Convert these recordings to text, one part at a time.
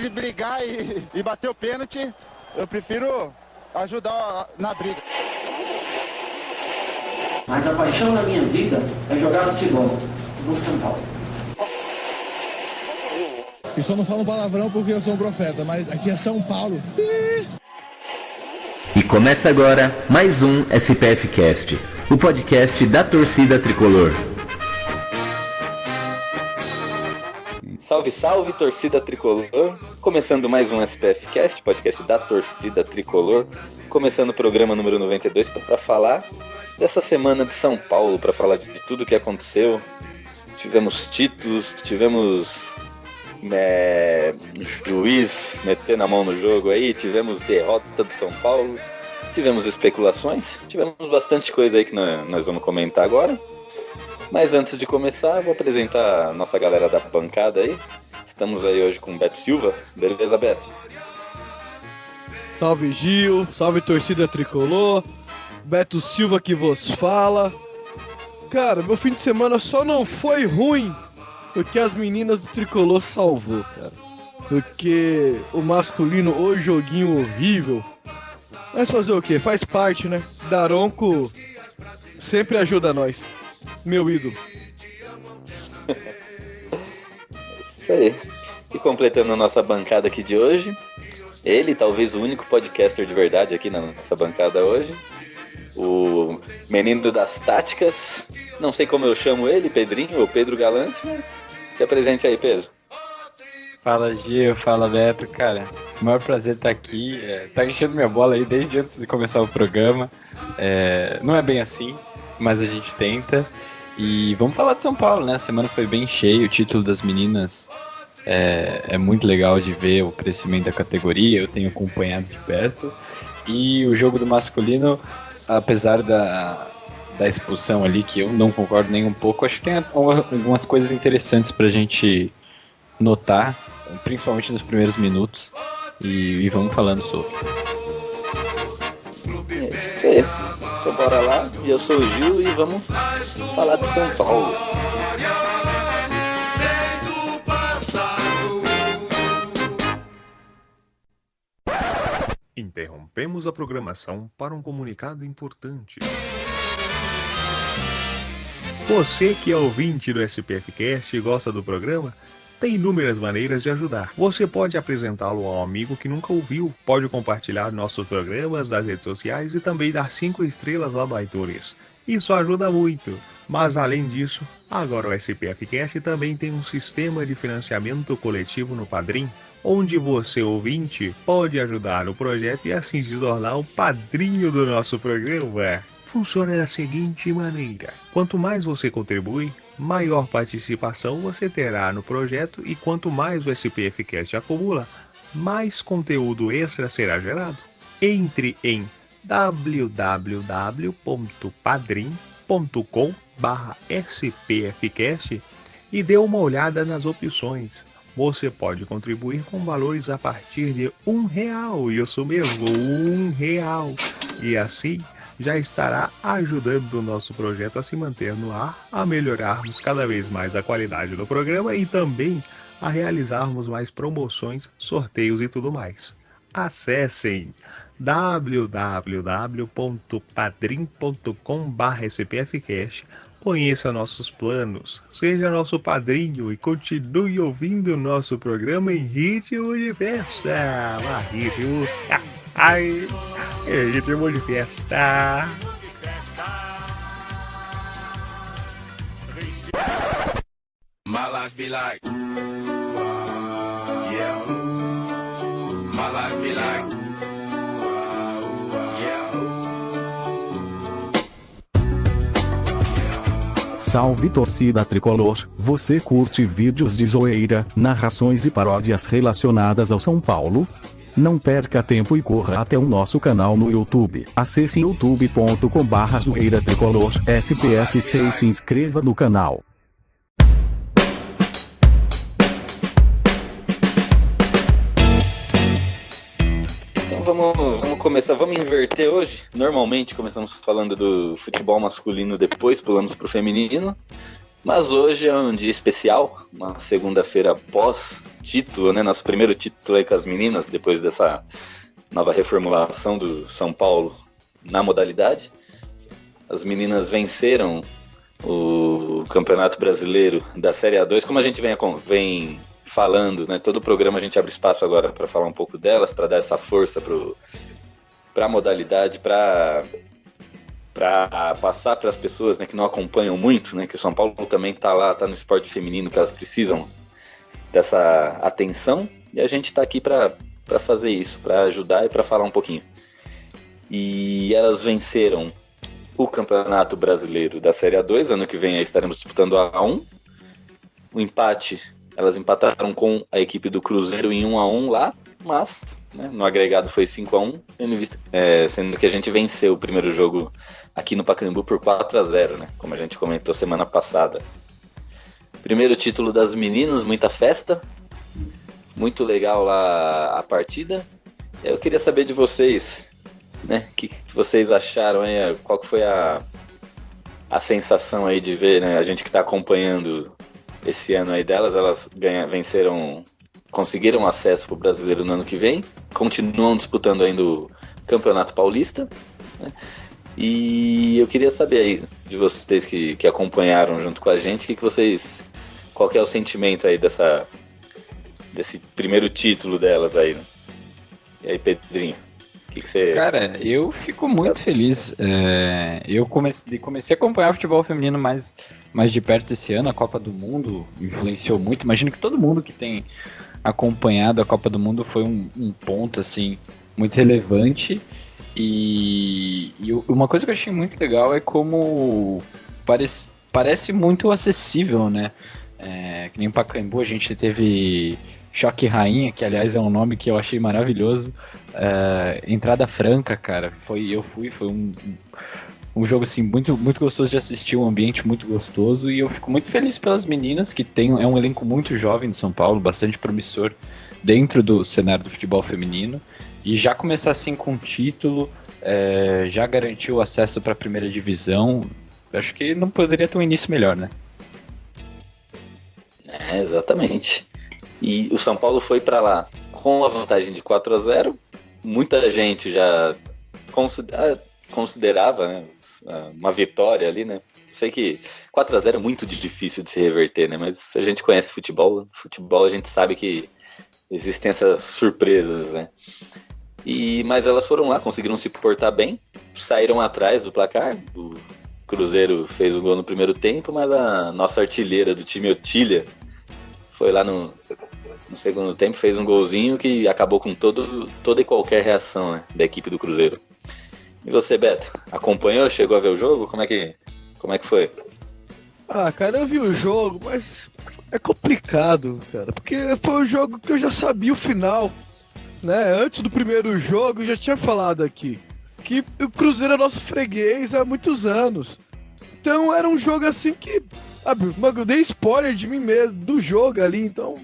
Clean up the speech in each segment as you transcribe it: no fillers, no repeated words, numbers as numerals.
entre brigar e bater o pênalti, eu prefiro ajudar na briga. Mas a paixão da minha vida é jogar futebol no São Paulo. E só não falo palavrão porque eu sou um profeta, mas aqui é São Paulo. E começa agora mais um SPF Cast, o podcast da torcida tricolor. Salve, salve, torcida tricolor. Começando mais um SPF Cast, podcast da torcida tricolor. Começando o programa número 92 para falar dessa semana de São Paulo, para falar de tudo que aconteceu. Tivemos títulos, tivemos juiz metendo a mão no jogo aí, tivemos derrota do São Paulo, tivemos especulações, tivemos bastante coisa aí que nós vamos comentar agora. Mas antes de começar, eu vou apresentar a nossa galera da bancada aí. Estamos aí hoje com o Beto Silva, beleza, Beto? Salve Gil, salve torcida tricolor, Beto Silva que vos fala. Cara, meu fim de semana só não foi ruim porque as meninas do tricolor salvou, cara. Porque o masculino, o joguinho horrível. Mas fazer o quê? Faz parte, né? Daronco sempre ajuda nós. Meu ídolo. Isso aí. E completando a nossa bancada aqui de hoje, ele, talvez o único podcaster de verdade aqui na nossa bancada hoje, o menino das táticas, não sei como eu chamo ele, Pedrinho ou Pedro Galante, mas se apresente aí, Pedro. Fala, Gil, fala, Beto, cara, o maior prazer estar aqui, tá enchendo minha bola aí desde antes de começar o programa, não é bem assim, mas a gente tenta, e vamos falar de São Paulo, né, a semana foi bem cheia, o título das meninas é muito legal de ver o crescimento da categoria, eu tenho acompanhado de perto, e o jogo do masculino, apesar da expulsão ali, que eu não concordo nem um pouco, acho que tem algumas coisas interessantes pra gente notar, principalmente nos primeiros minutos, e vamos falando sobre. É isso aí. Então bora lá, eu sou o Gil e vamos falar de São Paulo. Interrompemos a programação para um comunicado importante. Você que é ouvinte do SPF Cast e gosta do programa, tem inúmeras maneiras de ajudar. Você pode apresentá-lo a um amigo que nunca ouviu, pode compartilhar nossos programas nas redes sociais e também dar 5 estrelas lá no iTunes. Isso ajuda muito. Mas além disso, agora o SPF Cast também tem um sistema de financiamento coletivo no Padrim, onde você, ouvinte, pode ajudar o projeto e assim se tornar o padrinho do nosso programa. Funciona da seguinte maneira: quanto mais você contribui, maior participação você terá no projeto, e quanto mais o SPF Cast acumula, mais conteúdo extra será gerado. Entre em www.padrim.com/spfcast e dê uma olhada nas opções. Você pode contribuir com valores a partir de R$1, isso mesmo, R$1. E assim já estará ajudando o nosso projeto a se manter no ar, a melhorarmos cada vez mais a qualidade do programa e também a realizarmos mais promoções, sorteios e tudo mais. Acessem www.padrim.com/spfcast, conheça nossos planos, seja nosso padrinho e continue ouvindo nosso programa em ritmo de festa. Ritmo, ai, ritmo de festa. My life be like, yeah. My life be like, yeah. Salve torcida tricolor, você curte vídeos de zoeira, narrações e paródias relacionadas ao São Paulo? Não perca tempo e corra até o nosso canal no YouTube. Acesse youtube.com/zoeiratricolor SPFC e se inscreva no canal. Então vamos começar, vamos inverter hoje. Normalmente começamos falando do futebol masculino, depois pulamos pro feminino. Mas hoje é um dia especial, uma segunda-feira pós-título, né? Nosso primeiro título aí com as meninas, depois dessa nova reformulação do São Paulo na modalidade. As meninas venceram o Campeonato Brasileiro da Série A2, como a gente vem falando, né? Todo o programa a gente abre espaço agora para falar um pouco delas, para dar essa força para a modalidade, para passar para as pessoas, né, que não acompanham muito, né, que o São Paulo também está lá, está no esporte feminino, que elas precisam dessa atenção, e a gente está aqui para fazer isso, para ajudar e para falar um pouquinho. E elas venceram o Campeonato Brasileiro da Série A2, ano que vem aí estaremos disputando a A1. O empate, elas empataram com a equipe do Cruzeiro em 1-1 lá, mas, né, no agregado foi 5-1, sendo que a gente venceu o primeiro jogo aqui no Pacaembu por 4-0, né, como a gente comentou semana passada. Primeiro título das meninas, muita festa, muito legal lá a partida. Eu queria saber de vocês, né, o que vocês acharam aí, qual que foi a sensação aí de ver, né, a gente que está acompanhando esse ano aí delas, elas venceram, conseguiram acesso para o Brasileiro no ano que vem, continuam disputando ainda o Campeonato Paulista, né? E eu queria saber aí de vocês que acompanharam junto com a gente, qual que é o sentimento aí desse primeiro título delas aí, né? E aí, Pedrinho, o que você... Cara, eu fico muito feliz. Eu comecei a acompanhar o futebol feminino mais de perto esse ano. A Copa do Mundo influenciou muito. Imagino que todo mundo que tem acompanhado a Copa do Mundo foi um ponto assim muito relevante. E uma coisa que eu achei muito legal é como parece muito acessível, né? Que nem em Pacaembu a gente teve Choque Rainha, que aliás é um nome que eu achei maravilhoso. Entrada franca, cara. Foi um jogo assim muito, muito gostoso de assistir, um ambiente muito gostoso, e eu fico muito feliz pelas meninas que é um elenco muito jovem do São Paulo, bastante promissor dentro do cenário do futebol feminino, e já começar assim com título, já garantiu o acesso para a primeira divisão. Acho que não poderia ter um início melhor, né? Exatamente. E o São Paulo foi para lá com a vantagem de 4-0. Muita gente já considerava, né, uma vitória ali, né? Sei que 4-0 é muito difícil de se reverter, né? Mas a gente conhece futebol a gente sabe que existem essas surpresas, né? Mas elas foram lá, conseguiram se portar bem, saíram atrás do placar. O Cruzeiro fez um gol no primeiro tempo, mas a nossa artilheira do time, Otília, foi lá no segundo tempo, fez um golzinho que acabou com toda e qualquer reação, né, da equipe do Cruzeiro. E você, Beto, acompanhou? Chegou a ver o jogo? Como é que foi? Ah, cara, eu vi o jogo, mas é complicado, cara, porque foi um jogo que eu já sabia o final, né? Antes do primeiro jogo, eu já tinha falado aqui que o Cruzeiro é nosso freguês há muitos anos. Então era um jogo assim que... eu dei spoiler de mim mesmo, do jogo ali, então,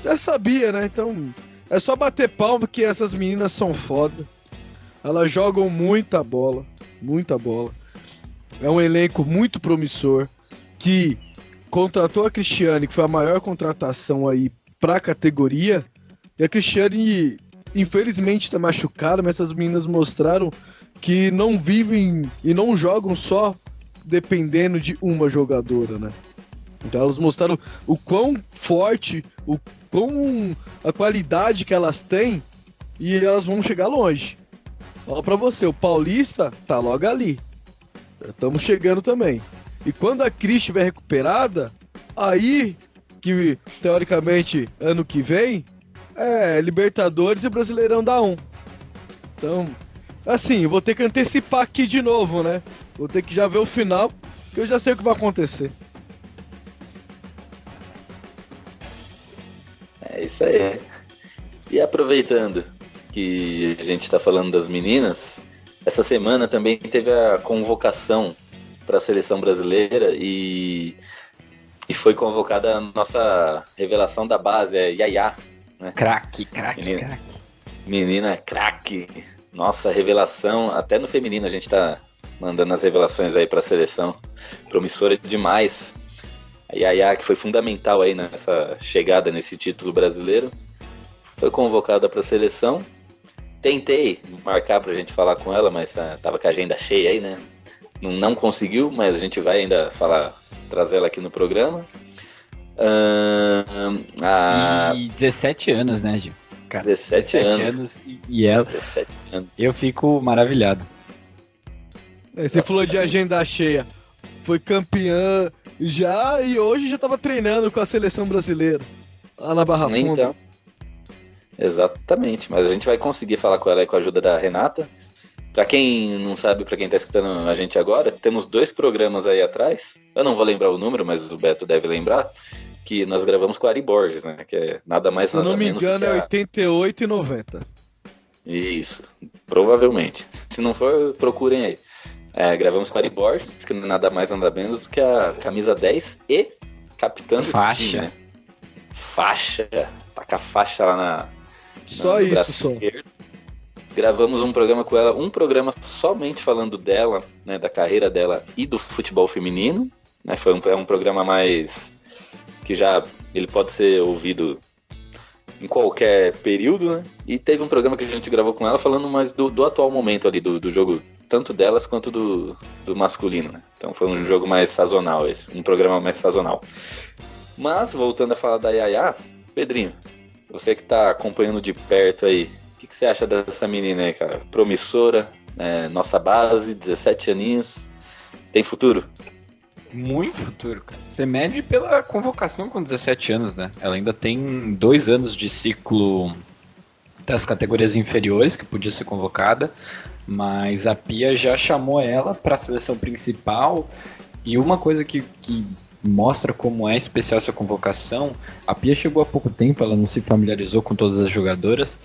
já sabia, né? Então, é só bater palma que essas meninas são foda. Elas jogam muita bola, muita bola. É um elenco muito promissor, que contratou a Cristiane, que foi a maior contratação aí pra categoria. E a Cristiane, infelizmente, tá machucada, mas essas meninas mostraram que não vivem e não jogam só dependendo de uma jogadora, né? Então elas mostraram o quão forte, a qualidade que elas têm, e elas vão chegar longe. Fala pra você, o Paulista tá logo ali. Estamos chegando também. E quando a Cris estiver recuperada, aí que teoricamente ano que vem é Libertadores e Brasileirão da 1. Então, assim, eu vou ter que antecipar aqui de novo, né? Vou ter que já ver o final, que eu já sei o que vai acontecer. É isso aí. E aproveitando que a gente está falando das meninas, essa semana também teve a convocação para a seleção brasileira e foi convocada a nossa revelação da base, Yaya, né? Craque. Menina craque. Nossa, revelação, até no feminino a gente tá mandando as revelações aí pra seleção. Promissora demais. A Yaya, que foi fundamental aí nessa chegada nesse título brasileiro, foi convocada pra seleção. Tentei marcar pra gente falar com ela, mas tava com a agenda cheia aí, né? Não conseguiu, mas a gente vai ainda trazer ela aqui no programa. E 17 anos, né, Gil? Cara, 17 anos. E ela. 17 anos. Eu fico maravilhado. Você falou de agenda cheia. Foi campeã já e hoje já tava treinando com a seleção brasileira. Lá na Barra Funda. Então. Exatamente. Mas a gente vai conseguir falar com ela aí com a ajuda da Renata. Pra quem não sabe, pra quem tá escutando a gente agora, temos 2 programas aí atrás. Eu não vou lembrar o número, mas o Beto deve lembrar. Que nós gravamos com a Ari Borges, né? Que é nada mais nada menos. Se não me engano, é 88 e 90. Isso, provavelmente. Se não for, procurem aí. Gravamos com a Ari Borges, que não é nada mais nada menos do que a camisa 10 e capitã do time, né? Faixa. Tá com a faixa lá só isso, só. Gravamos um programa com ela, um programa somente falando dela, né, da carreira dela e do futebol feminino, né, foi um programa mais que já ele pode ser ouvido em qualquer período, né, e teve um programa que a gente gravou com ela falando mais do atual momento ali, do jogo, tanto delas quanto do masculino, né, então foi um jogo mais sazonal um programa mais sazonal. Mas, voltando a falar da Yaya, Pedrinho, você que tá acompanhando de perto aí, o que você acha dessa menina aí, cara? Promissora, nossa base, 17 aninhos, tem futuro? Muito futuro, cara. Você mede pela convocação com 17 anos, né? Ela ainda tem 2 anos de ciclo das categorias inferiores, que podia ser convocada, mas a Pia já chamou ela para a seleção principal, e uma coisa que mostra como é especial essa convocação. A Pia chegou há pouco tempo, ela não se familiarizou com todas as jogadoras,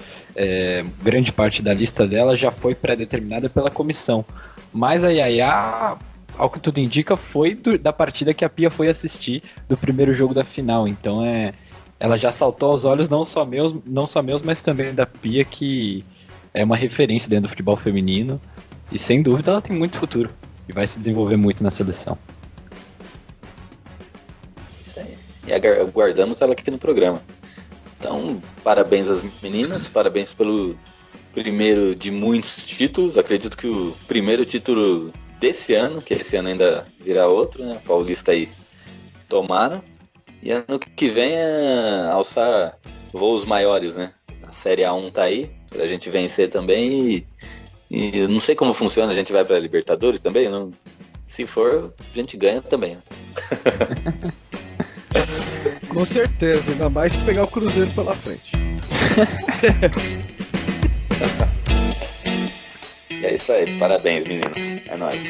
grande parte da lista dela já foi pré-determinada pela comissão, mas a Yaya, ao que tudo indica, foi da partida que a Pia foi assistir do primeiro jogo da final, então ela já saltou aos olhos não só meus, mas também da Pia, que é uma referência dentro do futebol feminino, e sem dúvida ela tem muito futuro, e vai se desenvolver muito na seleção. E aguardamos ela aqui no programa. Então, parabéns às meninas, parabéns pelo primeiro de muitos títulos. Acredito que o primeiro título desse ano, que esse ano ainda virá outro, né? Paulista aí, tomara. E ano que vem alçar voos maiores, né? A Série A1 tá aí, pra gente vencer também. E eu não sei como funciona, a gente vai pra Libertadores também? Não? Se for, a gente ganha também, né? Com certeza, ainda mais se pegar o Cruzeiro pela frente. E é isso aí, parabéns, meninos. É nóis.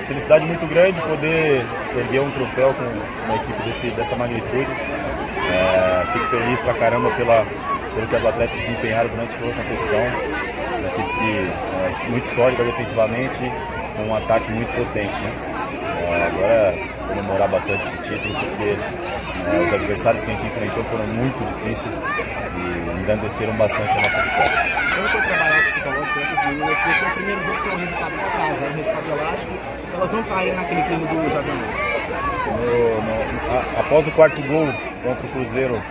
Felicidade muito grande poder erguer um troféu com uma equipe dessa magnitude. Fico feliz pra caramba pelo que as atletas desempenharam durante toda a competição. Uma equipe que é muito sólida defensivamente, com um ataque muito potente, né? Agora comemorar bastante esse título, porque os adversários que a gente enfrentou foram muito difíceis e engrandeceram bastante a nossa vitória. Como foi trabalhar com psicológico dessas meninas? Porque o primeiro jogo foi um resultado atrasado, um resultado elástico, elas vão cair naquele clima do japonês. Após o 4º gol contra o Cruzeiro,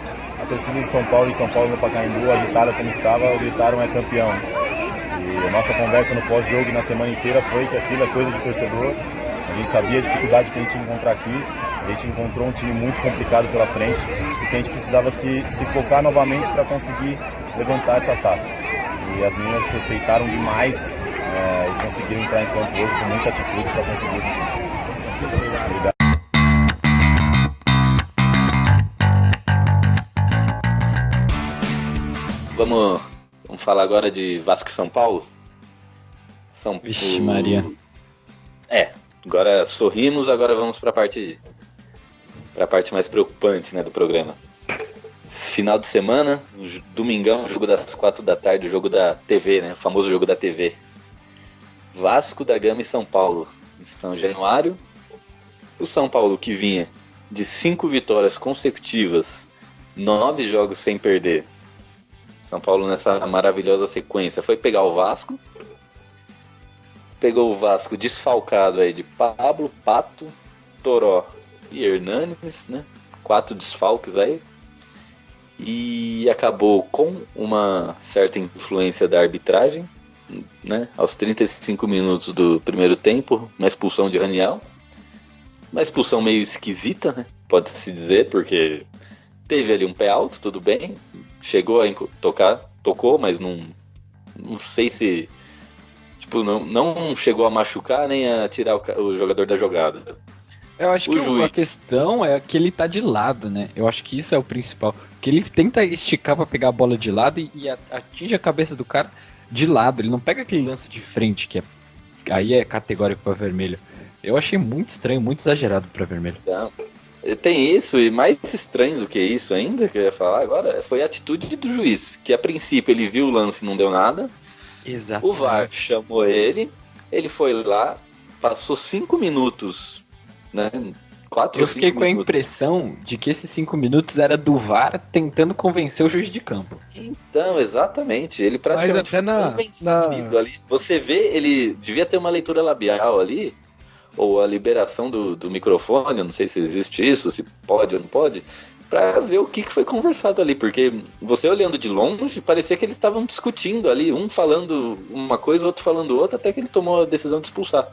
a torcida de São Paulo e São Paulo no Pacaembu, agitada como estava, gritaram "é campeão". E a nossa conversa no pós-jogo e na semana inteira foi que aquilo é coisa de torcedor. A gente sabia a dificuldade que a gente ia encontrar aqui, a gente encontrou um time muito complicado pela frente e que a gente precisava se focar novamente para conseguir levantar essa taça. E as meninas se respeitaram demais e conseguiram entrar em campo hoje com muita atitude para conseguir esse título. Muito obrigado. Vamos falar agora de Vasco e São Paulo? Vixe, Maria. Agora sorrimos, agora vamos para a parte mais preocupante, né, do programa. Final de semana, domingão, jogo das 4 da tarde, o jogo da TV, né, o famoso jogo da TV. Vasco da Gama e São Paulo, em São Januário. O São Paulo, que vinha de 5 vitórias consecutivas, 9 jogos sem perder, São Paulo nessa maravilhosa sequência foi pegar o Vasco. Pegou o Vasco desfalcado aí de Pablo, Pato, Toró e Hernanes, né? 4 desfalques aí. E acabou com uma certa influência da arbitragem, né? Aos 35 minutos do primeiro tempo, uma expulsão de Raniel. Uma expulsão meio esquisita, né? Pode-se dizer, porque teve ali um pé alto, tudo bem. Chegou a tocou, mas não sei se... Tipo, não chegou a machucar nem a tirar o jogador da jogada. Eu acho que a questão é que ele tá de lado, né? Eu acho que isso é o principal. Que ele tenta esticar pra pegar a bola de lado e atinge a cabeça do cara de lado. Ele não pega aquele lance de frente, que aí é categórico pra vermelho. Eu achei muito estranho, muito exagerado pra vermelho. Não. Tem isso, e mais estranho do que isso ainda, que eu ia falar agora, foi a atitude do juiz. Que a princípio ele viu o lance e não deu nada. Exatamente. O VAR chamou ele foi lá, passou 5 minutos... Né? 4 eu fiquei com a impressão de que esses 5 minutos era do VAR tentando convencer o juiz de campo. Então, exatamente. Ele praticamente foi convencido ali. Você vê, ele devia ter uma leitura labial ali, ou a liberação do microfone, eu não sei se existe isso, se pode ou não pode, pra ver o que foi conversado ali, porque você olhando de longe, parecia que eles estavam discutindo ali, um falando uma coisa, outro falando outra, até que ele tomou a decisão de expulsar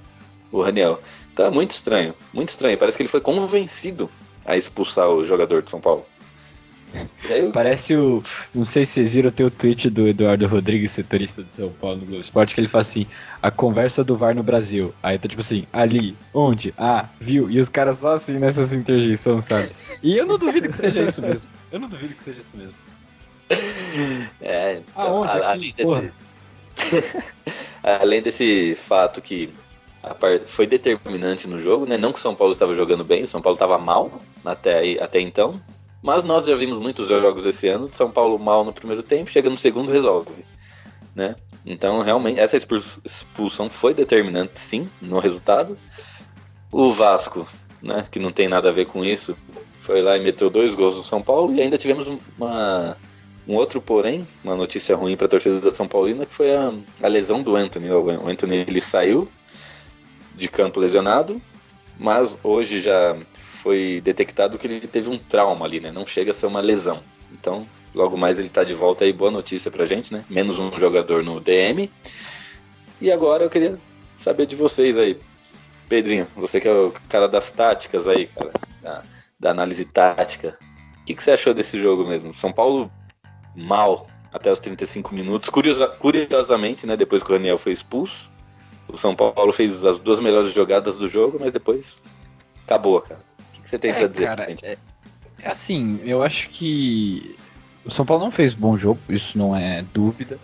o Raniel. Tá muito estranho, muito estranho. Parece que ele foi convencido a expulsar o jogador de São Paulo. Parece o... Não sei se vocês viram o tweet do Eduardo Rodrigues, setorista de São Paulo no Globo Esporte, que ele fala assim, a conversa do VAR no Brasil. Aí tá tipo assim, ali, onde? Ah, viu? E os caras só assim nessas interjeições, sabe? E eu não duvido que seja isso mesmo. Eu não duvido que seja isso mesmo. Então, aonde? Além desse fato que foi determinante no jogo, né? Não que o São Paulo estava jogando bem, o São Paulo estava mal até então, mas nós já vimos muitos jogos esse ano de São Paulo mal no primeiro tempo, chega no segundo resolve, né? Então realmente essa expulsão foi determinante sim no resultado. O Vasco, né, que não tem nada a ver com isso, foi lá e meteu 2 gols no São Paulo, e ainda tivemos um outro porém, uma notícia ruim para a torcida da São Paulina, que foi a lesão do Antony. O Antony ele saiu de campo lesionado, mas hoje já foi detectado que ele teve um trauma ali, né? Não chega a ser uma lesão. Então, logo mais ele tá de volta aí, boa notícia pra gente, né? Menos um jogador no DM. E agora eu queria saber de vocês aí. Pedrinho, você que é o cara das táticas aí, cara, da análise tática. O que você achou desse jogo mesmo? São Paulo mal até os 35 minutos. Curiosamente, né? Depois que o Raniel foi expulso, o São Paulo fez as 2 melhores jogadas do jogo, mas depois acabou, cara. O que você tem pra dizer? Cara, assim, eu acho que o São Paulo não fez bom jogo, isso não é dúvida.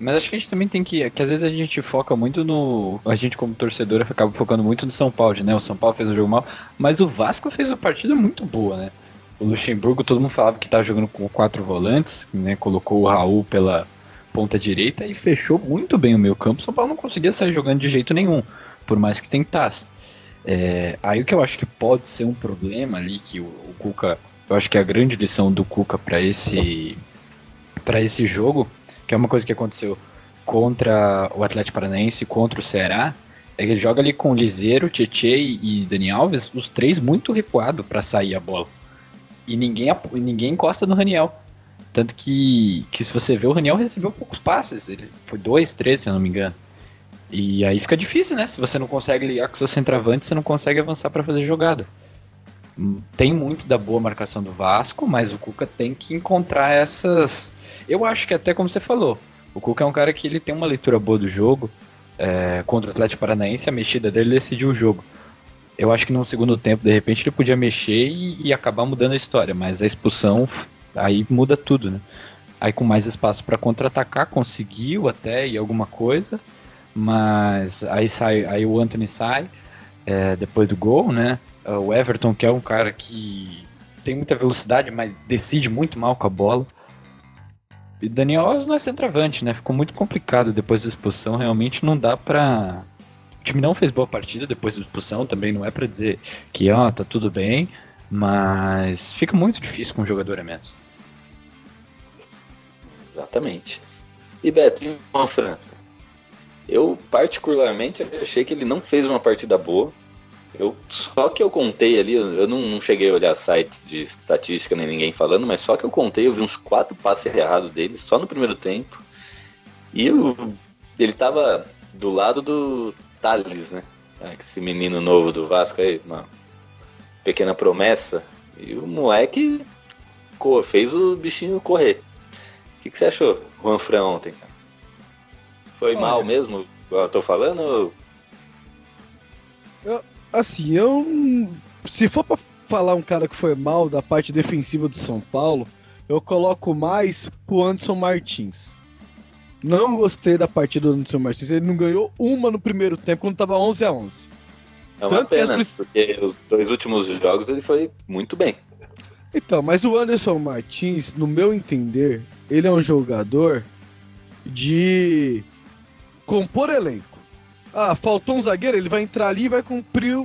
Mas acho que a gente também tem que às vezes a gente foca muito no... A gente como torcedor acaba focando muito no São Paulo, né? O São Paulo fez um jogo mal, mas o Vasco fez uma partida muito boa, né? O Luxemburgo, todo mundo falava que tava jogando com 4 volantes, né? Colocou o Raul pela ponta direita e fechou muito bem o meio campo. O São Paulo não conseguia sair jogando de jeito nenhum, por mais que tentasse. Aí o que eu acho que pode ser um problema ali, que o Cuca, eu acho que a grande lição do Cuca para esse jogo, que é uma coisa que aconteceu contra o Atlético Paranaense, contra o Ceará, é que ele joga ali com o Liseiro, Tietê e Dani Alves, os 3 muito recuados para sair a bola. E ninguém encosta no Raniel. Tanto que se você vê, o Raniel recebeu poucos passes. Ele foi 2, 3, se eu não me engano. E aí fica difícil, né? Se você não consegue ligar com o seu centroavante, você não consegue avançar para fazer jogada. Tem muito da boa marcação do Vasco, mas o Cuca tem que encontrar essas... Eu acho que até como você falou, o Cuca é um cara que ele tem uma leitura boa do jogo. Contra o Atlético Paranaense, a mexida dele decidiu o jogo. Eu acho que no segundo tempo, de repente, ele podia mexer e acabar mudando a história, mas a expulsão... Aí muda tudo, né? Aí com mais espaço para contra-atacar, conseguiu até ir alguma coisa, mas aí o Antony sai depois do gol, né? O Everton, que é um cara que tem muita velocidade, mas decide muito mal com a bola. E Daniel Alves não é centroavante, né? Ficou muito complicado depois da expulsão, realmente não dá pra... O time não fez boa partida depois da expulsão, também não é pra dizer que tá tudo bem, mas fica muito difícil com um jogador a menos. Exatamente. E Beto, e o Fran? Eu particularmente achei que ele não fez uma partida boa. Só que eu contei ali, eu não cheguei a olhar sites de estatística nem ninguém falando, mas só que eu contei, eu vi uns 4 passes errados dele só no primeiro tempo. E ele tava do lado do Thales, né? Esse menino novo do Vasco aí, uma pequena promessa. E o moleque fez o bichinho correr. O que você achou, Juan Fran, ontem, cara? Foi mal mesmo, igual eu tô falando? Se for pra falar um cara que foi mal da parte defensiva do São Paulo, eu coloco mais pro Anderson Martins. Não gostei da partida do Anderson Martins. Ele não ganhou uma no primeiro tempo quando tava 11-11. É uma pena, porque os 2 últimos jogos ele foi muito bem. Então, mas o Anderson Martins, no meu entender, ele é um jogador de compor elenco. Faltou um zagueiro, ele vai entrar ali e vai cumprir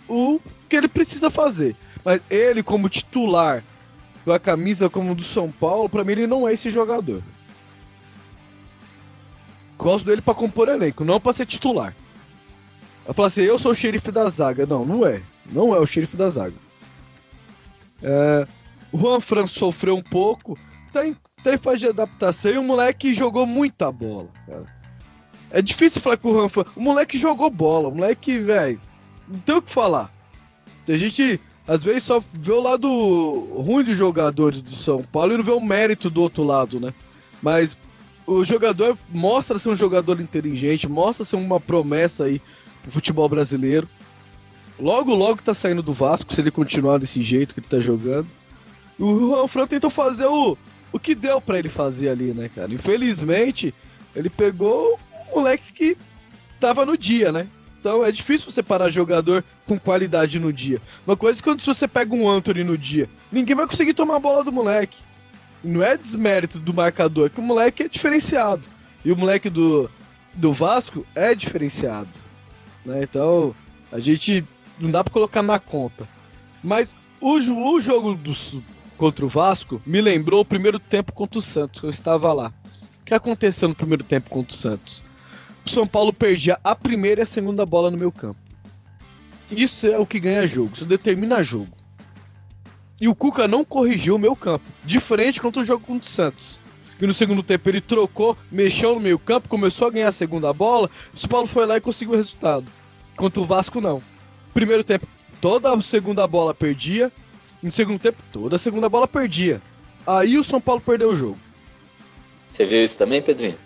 o que ele precisa fazer. Mas ele, como titular, com a camisa como do São Paulo, pra mim ele não é esse jogador. Gosto dele pra compor elenco, não pra ser titular. Eu falo assim, eu sou o xerife da zaga. Não é. Não é o xerife da zaga. O Juan Fran sofreu um pouco, tá em fase de adaptação e o moleque jogou muita bola, cara. É difícil falar com o Juan Fran. O moleque jogou bola, o moleque, velho, não tem o que falar. A gente, às vezes, só vê o lado ruim dos jogadores do São Paulo e não vê o mérito do outro lado, né? Mas o jogador mostra ser um jogador inteligente, mostra ser uma promessa aí pro futebol brasileiro. Logo tá saindo do Vasco, se ele continuar desse jeito que ele tá jogando. O Juan Fran tentou fazer o que deu pra ele fazer ali, né, cara? Infelizmente, ele pegou um moleque que tava no dia, né? Então é difícil você parar jogador com qualidade no dia. Uma coisa é quando você pega um Antony no dia, ninguém vai conseguir tomar a bola do moleque. Não é desmérito do marcador, é que o moleque é diferenciado. E o moleque do Vasco é diferenciado, né? Então, a gente não dá pra colocar na conta. Mas o jogo contra o Vasco me lembrou o primeiro tempo contra o Santos, que eu estava lá. O que aconteceu no primeiro tempo contra o Santos? O São Paulo perdia a primeira e a segunda bola no meio campo. Isso é o que ganha jogo, isso determina jogo. E o Cuca não corrigiu o meio campo, diferente contra o jogo contra o Santos. E no segundo tempo ele trocou, mexeu no meio campo, começou a ganhar a segunda bola, o São Paulo foi lá e conseguiu o resultado. Contra o Vasco não. Primeiro tempo, toda a segunda bola perdia, no segundo tempo, toda a segunda bola perdia. Aí o São Paulo perdeu o jogo. Você viu isso também, Pedrinho?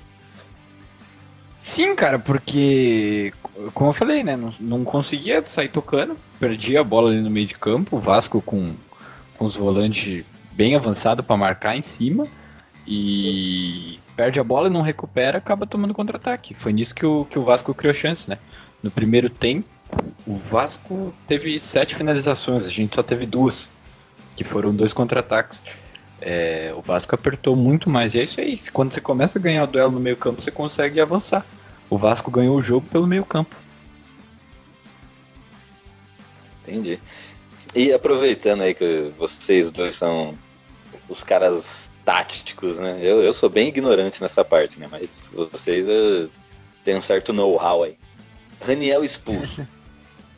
Sim, cara, porque, como eu falei, né, não conseguia sair tocando, perdia a bola ali no meio de campo, o Vasco com os volantes bem avançados para marcar em cima, e perde a bola e não recupera, acaba tomando contra-ataque. Foi nisso que o Vasco criou chance, né? No primeiro tempo, o Vasco teve 7 finalizações, a gente só teve 2, que foram 2 contra-ataques. O Vasco apertou muito mais, e é isso aí, quando você começa a ganhar o duelo no meio campo, você consegue avançar. O Vasco ganhou o jogo pelo meio campo. Entendi. E aproveitando aí que vocês dois são os caras táticos, né? Eu sou bem ignorante nessa parte, né? Mas vocês têm um certo know-how aí. Raniel expulso.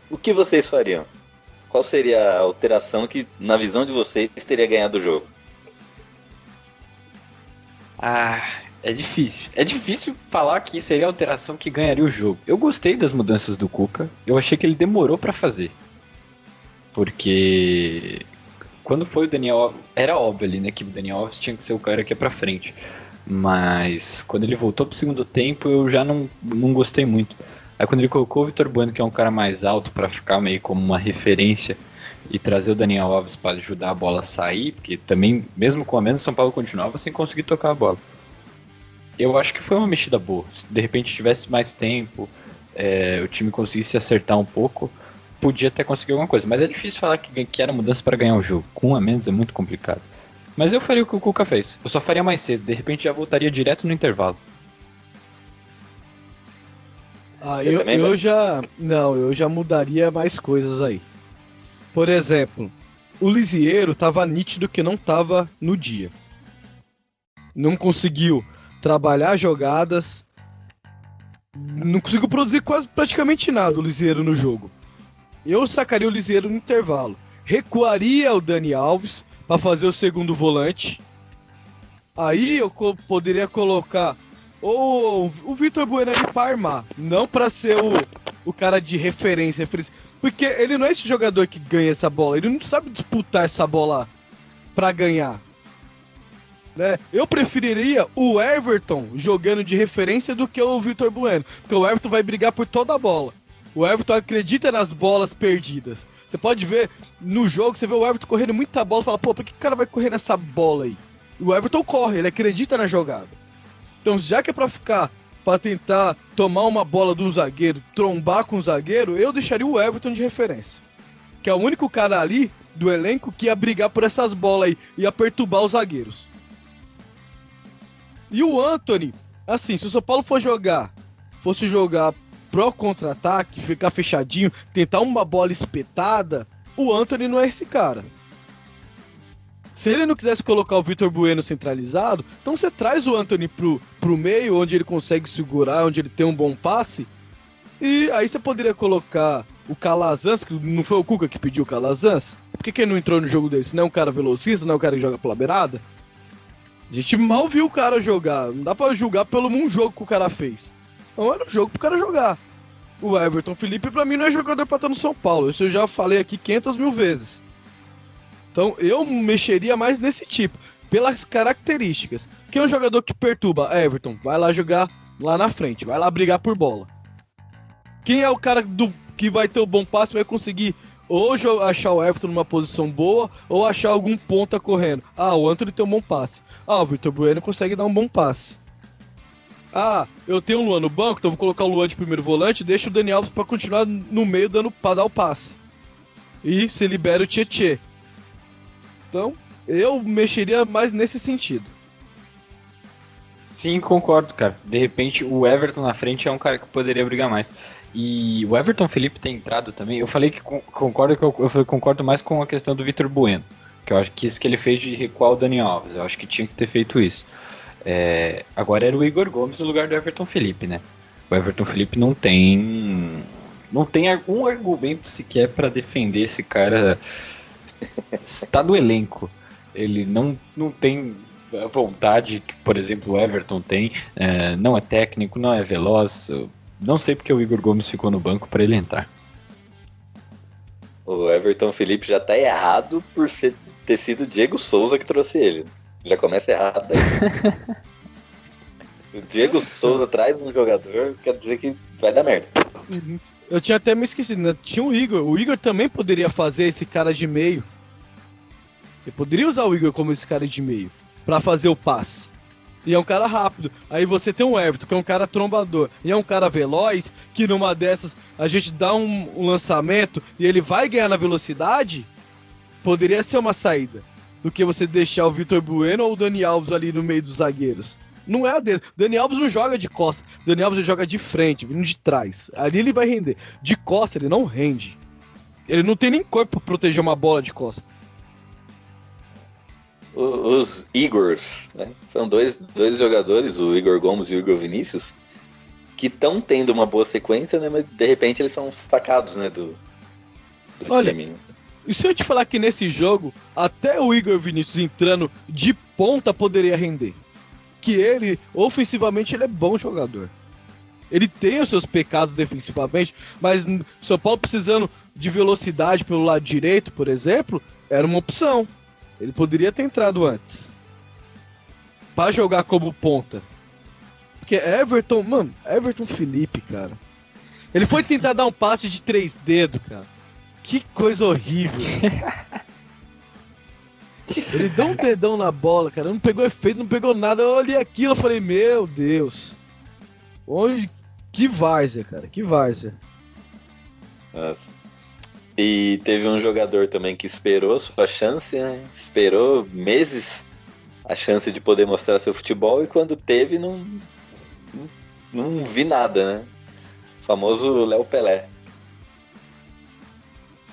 O que vocês fariam? Qual seria a alteração que, na visão de vocês, teria ganhado o jogo? É difícil. É difícil falar que seria a alteração que ganharia o jogo. Eu gostei das mudanças do Cuca. Eu achei que ele demorou pra fazer. Porque quando foi o Daniel Alves, era óbvio ali, né, que o Daniel Alves tinha que ser o cara que ia pra frente. Mas quando ele voltou pro segundo tempo, eu já não gostei muito. Aí quando ele colocou o Vitor Bueno, que é um cara mais alto, pra ficar meio como uma referência, e trazer o Daniel Alves para ajudar a bola a sair, porque também, mesmo com a menos, São Paulo continuava sem conseguir tocar a bola. Eu acho que foi uma mexida boa. Se de repente tivesse mais tempo, o time conseguisse acertar um pouco, podia até conseguir alguma coisa. Mas é difícil falar que era mudança para ganhar o jogo. Com um a menos é muito complicado. Mas eu faria o que o Cuca fez. Eu só faria mais cedo. De repente já voltaria direto no intervalo. Eu já mudaria mais coisas aí. Por exemplo, o Lisieiro tava nítido que não tava no dia. não conseguiu trabalhar jogadas, não conseguiu produzir quase praticamente nada o Lisieiro no jogo. Eu sacaria o Lisieiro no intervalo, recuaria o Dani Alves para fazer o segundo volante. Aí eu poderia colocar ou o Vitor Bueno ali para armar, não para ser o cara de referência, porque ele não é esse jogador que ganha essa bola, ele não sabe disputar essa bola para ganhar, né? Eu preferiria o Everton jogando de referência do que o Vitor Bueno, porque o Everton vai brigar por toda a bola. O Everton acredita nas bolas perdidas. Você pode ver no jogo, você vê o Everton correndo muita bola e fala, pô, por que o cara vai correr nessa bola aí? O Everton corre, ele acredita na jogada. Então, já que é pra tentar tomar uma bola do zagueiro, trombar com o zagueiro, eu deixaria o Everton de referência. Que é o único cara ali do elenco que ia brigar por essas bolas aí, ia perturbar os zagueiros. E o Antony, assim, se o São Paulo fosse jogar pro contra-ataque, ficar fechadinho, tentar uma bola espetada, o Antony não é esse cara. Se ele não quisesse colocar o Vitor Bueno centralizado, então você traz o Antony pro meio, onde ele consegue segurar, onde ele tem um bom passe, e aí você poderia colocar o Calazans, que não foi o Cuca que pediu o Calazans? Por que ele não entrou no jogo desse? Não é um cara velocista, não é um cara que joga pela beirada? A gente mal viu o cara jogar, não dá pra julgar pelo um jogo que o cara fez. Não era um jogo pro cara jogar. O Everton Felipe, pra mim, não é jogador pra estar no São Paulo. Isso eu já falei aqui 500 mil vezes. Então, eu mexeria mais nesse tipo, pelas características. Quem é um jogador que perturba? Everton, vai lá jogar lá na frente, vai lá brigar por bola. Quem é o cara que vai ter o bom passe, vai conseguir ou achar o Everton numa posição boa, ou achar algum ponta correndo. Ah, o Antony tem um bom passe. Ah, o Vitor Bueno consegue dar um bom passe. Ah, eu tenho o Luan no banco, então vou colocar o Luan de primeiro volante e deixo o Dani Alves pra continuar no meio pra dar o passe. E se libera o Tietê. Então, eu mexeria mais nesse sentido. Sim, concordo, cara. De repente, o Everton na frente é um cara que poderia brigar mais. E o Everton Felipe tem entrado também. Eu falei que concordo mais com a questão do Vitor Bueno. Que eu acho que isso que ele fez de recuar o Dani Alves. Eu acho que tinha que ter feito isso. Agora era o Igor Gomes no lugar do Everton Felipe, né? O Everton Felipe não tem algum argumento sequer para defender esse cara. Está no elenco. Ele não tem a vontade que, por exemplo, o Everton tem. Não é técnico, não é veloz. Eu não sei porque o Igor Gomes ficou no banco para ele entrar. O Everton Felipe já tá errado por ter sido o Diego Souza que trouxe ele. Já começa errado aí. O Diego Souza traz um jogador, quer dizer que vai dar merda. Eu tinha até me esquecido, né? Tinha o Igor. O Igor também poderia fazer esse cara de meio. Você poderia usar o Igor como esse cara de meio pra fazer o passe. E é um cara rápido. Aí você tem um Everton, que é um cara trombador. E é um cara veloz, que numa dessas a gente dá um lançamento e ele vai ganhar na velocidade. Poderia ser uma saída. Do que você deixar o Vitor Bueno ou o Dani Alves ali no meio dos zagueiros. Não é a dele. Dani Alves não joga de costas. Dani Alves ele joga de frente, vindo de trás. Ali ele vai render. De costa ele não rende. Ele não tem nem corpo pra proteger uma bola de costa. Os Igors, né? São dois jogadores, o Igor Gomes e o Igor Vinícius, que estão tendo uma boa sequência, né? Mas de repente eles são sacados, né, do time. Né? E se eu te falar que nesse jogo, até o Igor Vinícius entrando de ponta poderia render. Que ele, ofensivamente, ele é bom jogador. Ele tem os seus pecados defensivamente, mas o São Paulo precisando de velocidade pelo lado direito, por exemplo, era uma opção. Ele poderia ter entrado antes. Pra jogar como ponta. Porque Everton Felipe, cara. Ele foi tentar dar um passe de 3 dedos, cara. Que coisa horrível. Ele deu um dedão na bola, cara. Não pegou efeito, não pegou nada. Eu olhei aquilo e falei, meu Deus. Que várzea, cara. Que várzea. Nossa. E teve um jogador também que esperou sua chance, né? Esperou meses a chance de poder mostrar seu futebol. E quando teve, não vi nada, né? O famoso Léo Pelé.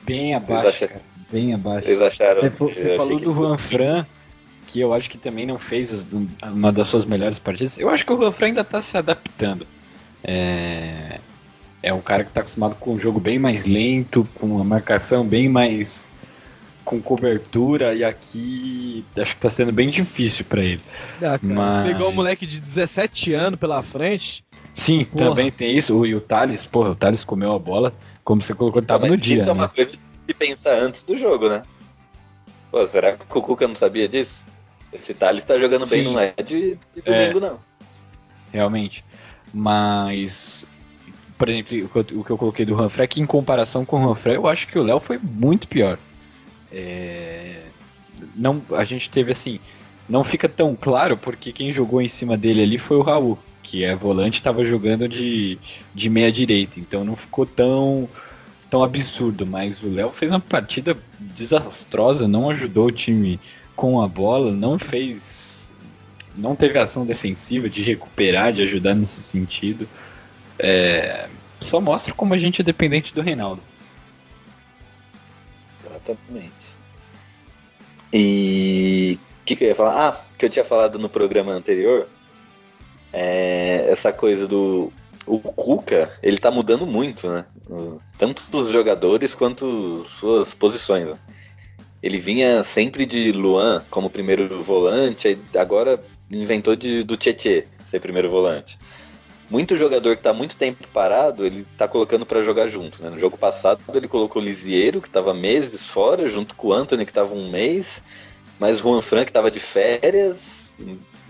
Bem abaixo, cara. Bem abaixo. Vocês acharam? Você falou do Juan Fran, aqui, eu acho que também não fez uma das suas melhores partidas. Eu acho que o Juanfran ainda tá se adaptando. É um cara que tá acostumado com um jogo bem mais lento, com uma marcação bem mais com cobertura, e aqui acho que tá sendo bem difícil pra ele. Pegou um moleque de 17 anos pela frente. Sim, porra. Também tem isso. E o Thales, o Thales comeu a bola, como você colocou, tava no dia. Isso é uma coisa de pensar antes do jogo, né? Pô, será que o Cuca não sabia disso? Esse Thales tá jogando bem, não é de domingo, não. Realmente. Mas, por exemplo, o que eu coloquei do Juanfran, que em comparação com o Juanfran, eu acho que o Léo foi muito pior. Não, a gente teve assim, não fica tão claro, porque quem jogou em cima dele ali foi o Raul, que é volante, estava jogando de meia direita, então não ficou tão absurdo, mas o Léo fez uma partida desastrosa, não ajudou o time com a bola, não teve ação defensiva de recuperar, de ajudar nesse sentido. Só mostra como a gente é dependente do Reinaldo. Exatamente. E o que eu ia falar? Que eu tinha falado no programa anterior, essa coisa do... O Cuca, ele tá mudando muito, né? Tanto dos jogadores quanto suas posições, né? Ele vinha sempre de Luan como primeiro volante, aí agora inventou do Tietê ser primeiro volante. Muito jogador que tá muito tempo parado, ele tá colocando pra jogar junto, né? No jogo passado ele colocou o Lisieiro, que tava meses fora, junto com o Antony, que tava um mês, mais o Juanfran, que tava de férias,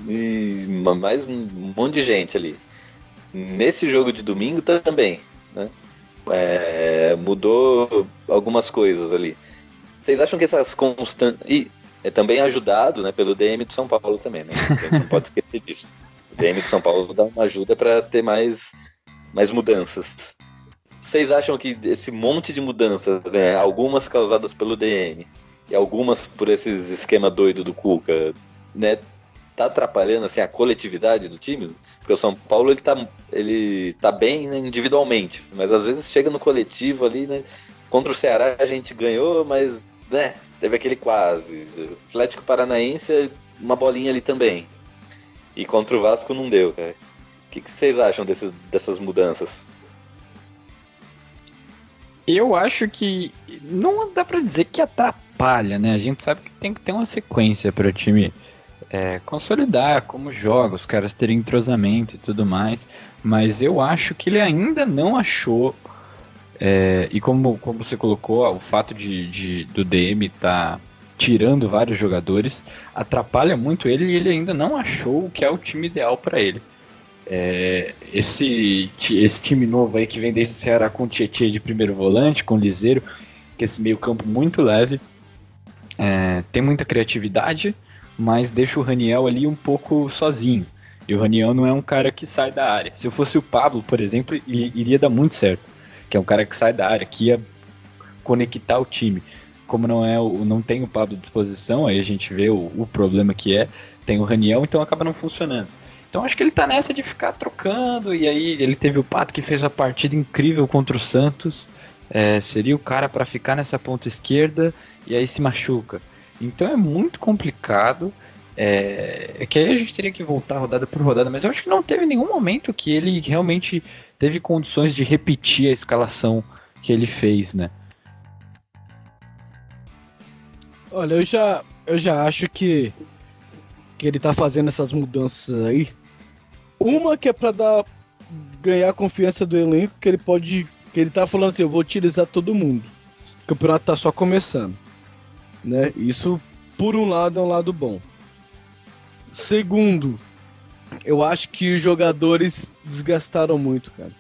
e mais um monte de gente ali. Nesse jogo de domingo também, né? Mudou algumas coisas ali. Vocês acham que essas constantes... E é também ajudado, né, pelo DM de São Paulo também, né? A gente não pode esquecer disso. O DM de São Paulo dá uma ajuda para ter mais mudanças. Vocês acham que esse monte de mudanças, né, algumas causadas pelo DM e algumas por esses esquema doido do Cuca, né, tá atrapalhando assim a coletividade do time? Porque o São Paulo ele tá bem, né, individualmente, mas às vezes chega no coletivo ali, né? Contra o Ceará a gente ganhou, mas, né, teve aquele quase. Atlético Paranaense, uma bolinha ali também. E contra o Vasco não deu, cara. O que vocês acham dessas mudanças? Eu acho que não dá pra dizer que atrapalha, né? A gente sabe que tem que ter uma sequência para o time consolidar como joga, os caras terem entrosamento e tudo mais. Mas eu acho que ele ainda não achou, e como você colocou, o fato do DM tá tirando vários jogadores atrapalha muito ele, e ele ainda não achou o que é o time ideal para ele. Esse time novo aí que vem desde o Ceará com o Tietê de primeiro volante, com o Lisieiro, que é esse meio campo muito leve, tem muita criatividade, mas deixa o Raniel ali um pouco sozinho, e o Raniel não é um cara que sai da área. Se eu fosse o Pablo, por exemplo, iria dar muito certo, que é um cara que sai da área, que ia conectar o time. Como não tem o Pablo à disposição, aí a gente vê o problema que tem o Raniel, então acaba não funcionando. Então acho que ele tá nessa de ficar trocando, e aí ele teve o Pato que fez uma partida incrível contra o Santos, seria o cara para ficar nessa ponta esquerda, e aí se machuca. Então é muito complicado, que aí a gente teria que voltar rodada por rodada, mas eu acho que não teve nenhum momento que ele realmente teve condições de repetir a escalação que ele fez, né? Olha, eu já acho que ele tá fazendo essas mudanças aí. Uma que é pra ganhar a confiança do elenco, que ele tá falando assim, eu vou utilizar todo mundo. O campeonato tá só começando, né? Isso, por um lado, é um lado bom. Segundo, eu acho que os jogadores desgastaram muito, cara.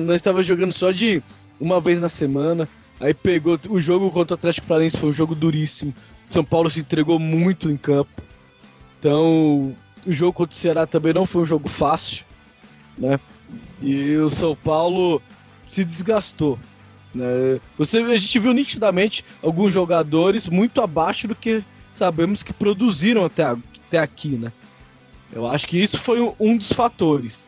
Nós estavam jogando só de uma vez na semana. Aí pegou o jogo contra o Atlético Paranaense, foi um jogo duríssimo. São Paulo se entregou muito em campo. Então, o jogo contra o Ceará também não foi um jogo fácil, né? E o São Paulo se desgastou, né? A gente viu nitidamente alguns jogadores muito abaixo do que sabemos que produziram até aqui, né? Eu acho que isso foi um dos fatores.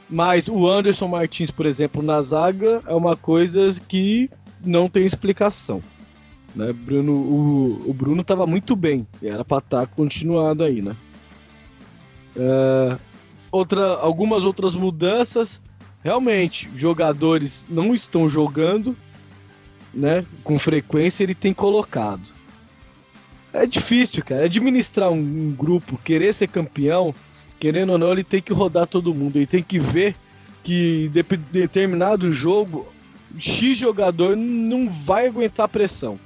Mas o Anderson Martins, por exemplo, na zaga, é uma coisa que não tem explicação. né? O Bruno tava muito bem, e era pra estar continuado aí, né? Algumas outras mudanças, realmente, jogadores não estão jogando, né? Com frequência ele tem colocado. É difícil, cara, administrar um grupo, querer ser campeão, querendo ou não, ele tem que rodar todo mundo, ele tem que ver que determinado jogo, X jogador não vai aguentar a pressão,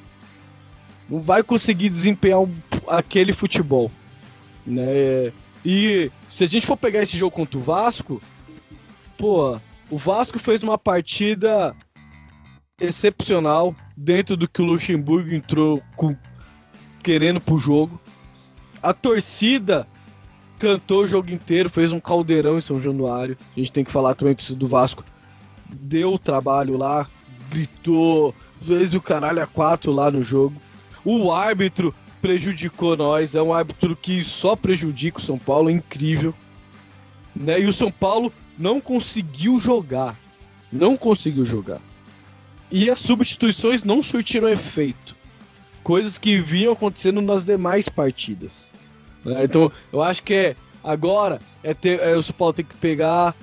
não vai conseguir desempenhar aquele futebol, né? E se a gente for pegar esse jogo contra o Vasco, pô, o Vasco fez uma partida excepcional dentro do que o Luxemburgo entrou querendo pro jogo. A torcida cantou o jogo inteiro, fez um caldeirão em São Januário. A gente tem que falar também que o do Vasco deu o trabalho lá, gritou, fez o caralho a 4 lá no jogo. O árbitro prejudicou nós, é um árbitro que só prejudica o São Paulo, é incrível, né? E o São Paulo não conseguiu jogar. E as substituições não surtiram efeito. Coisas que vinham acontecendo nas demais partidas. Então, eu acho que agora o São Paulo tem que pegar,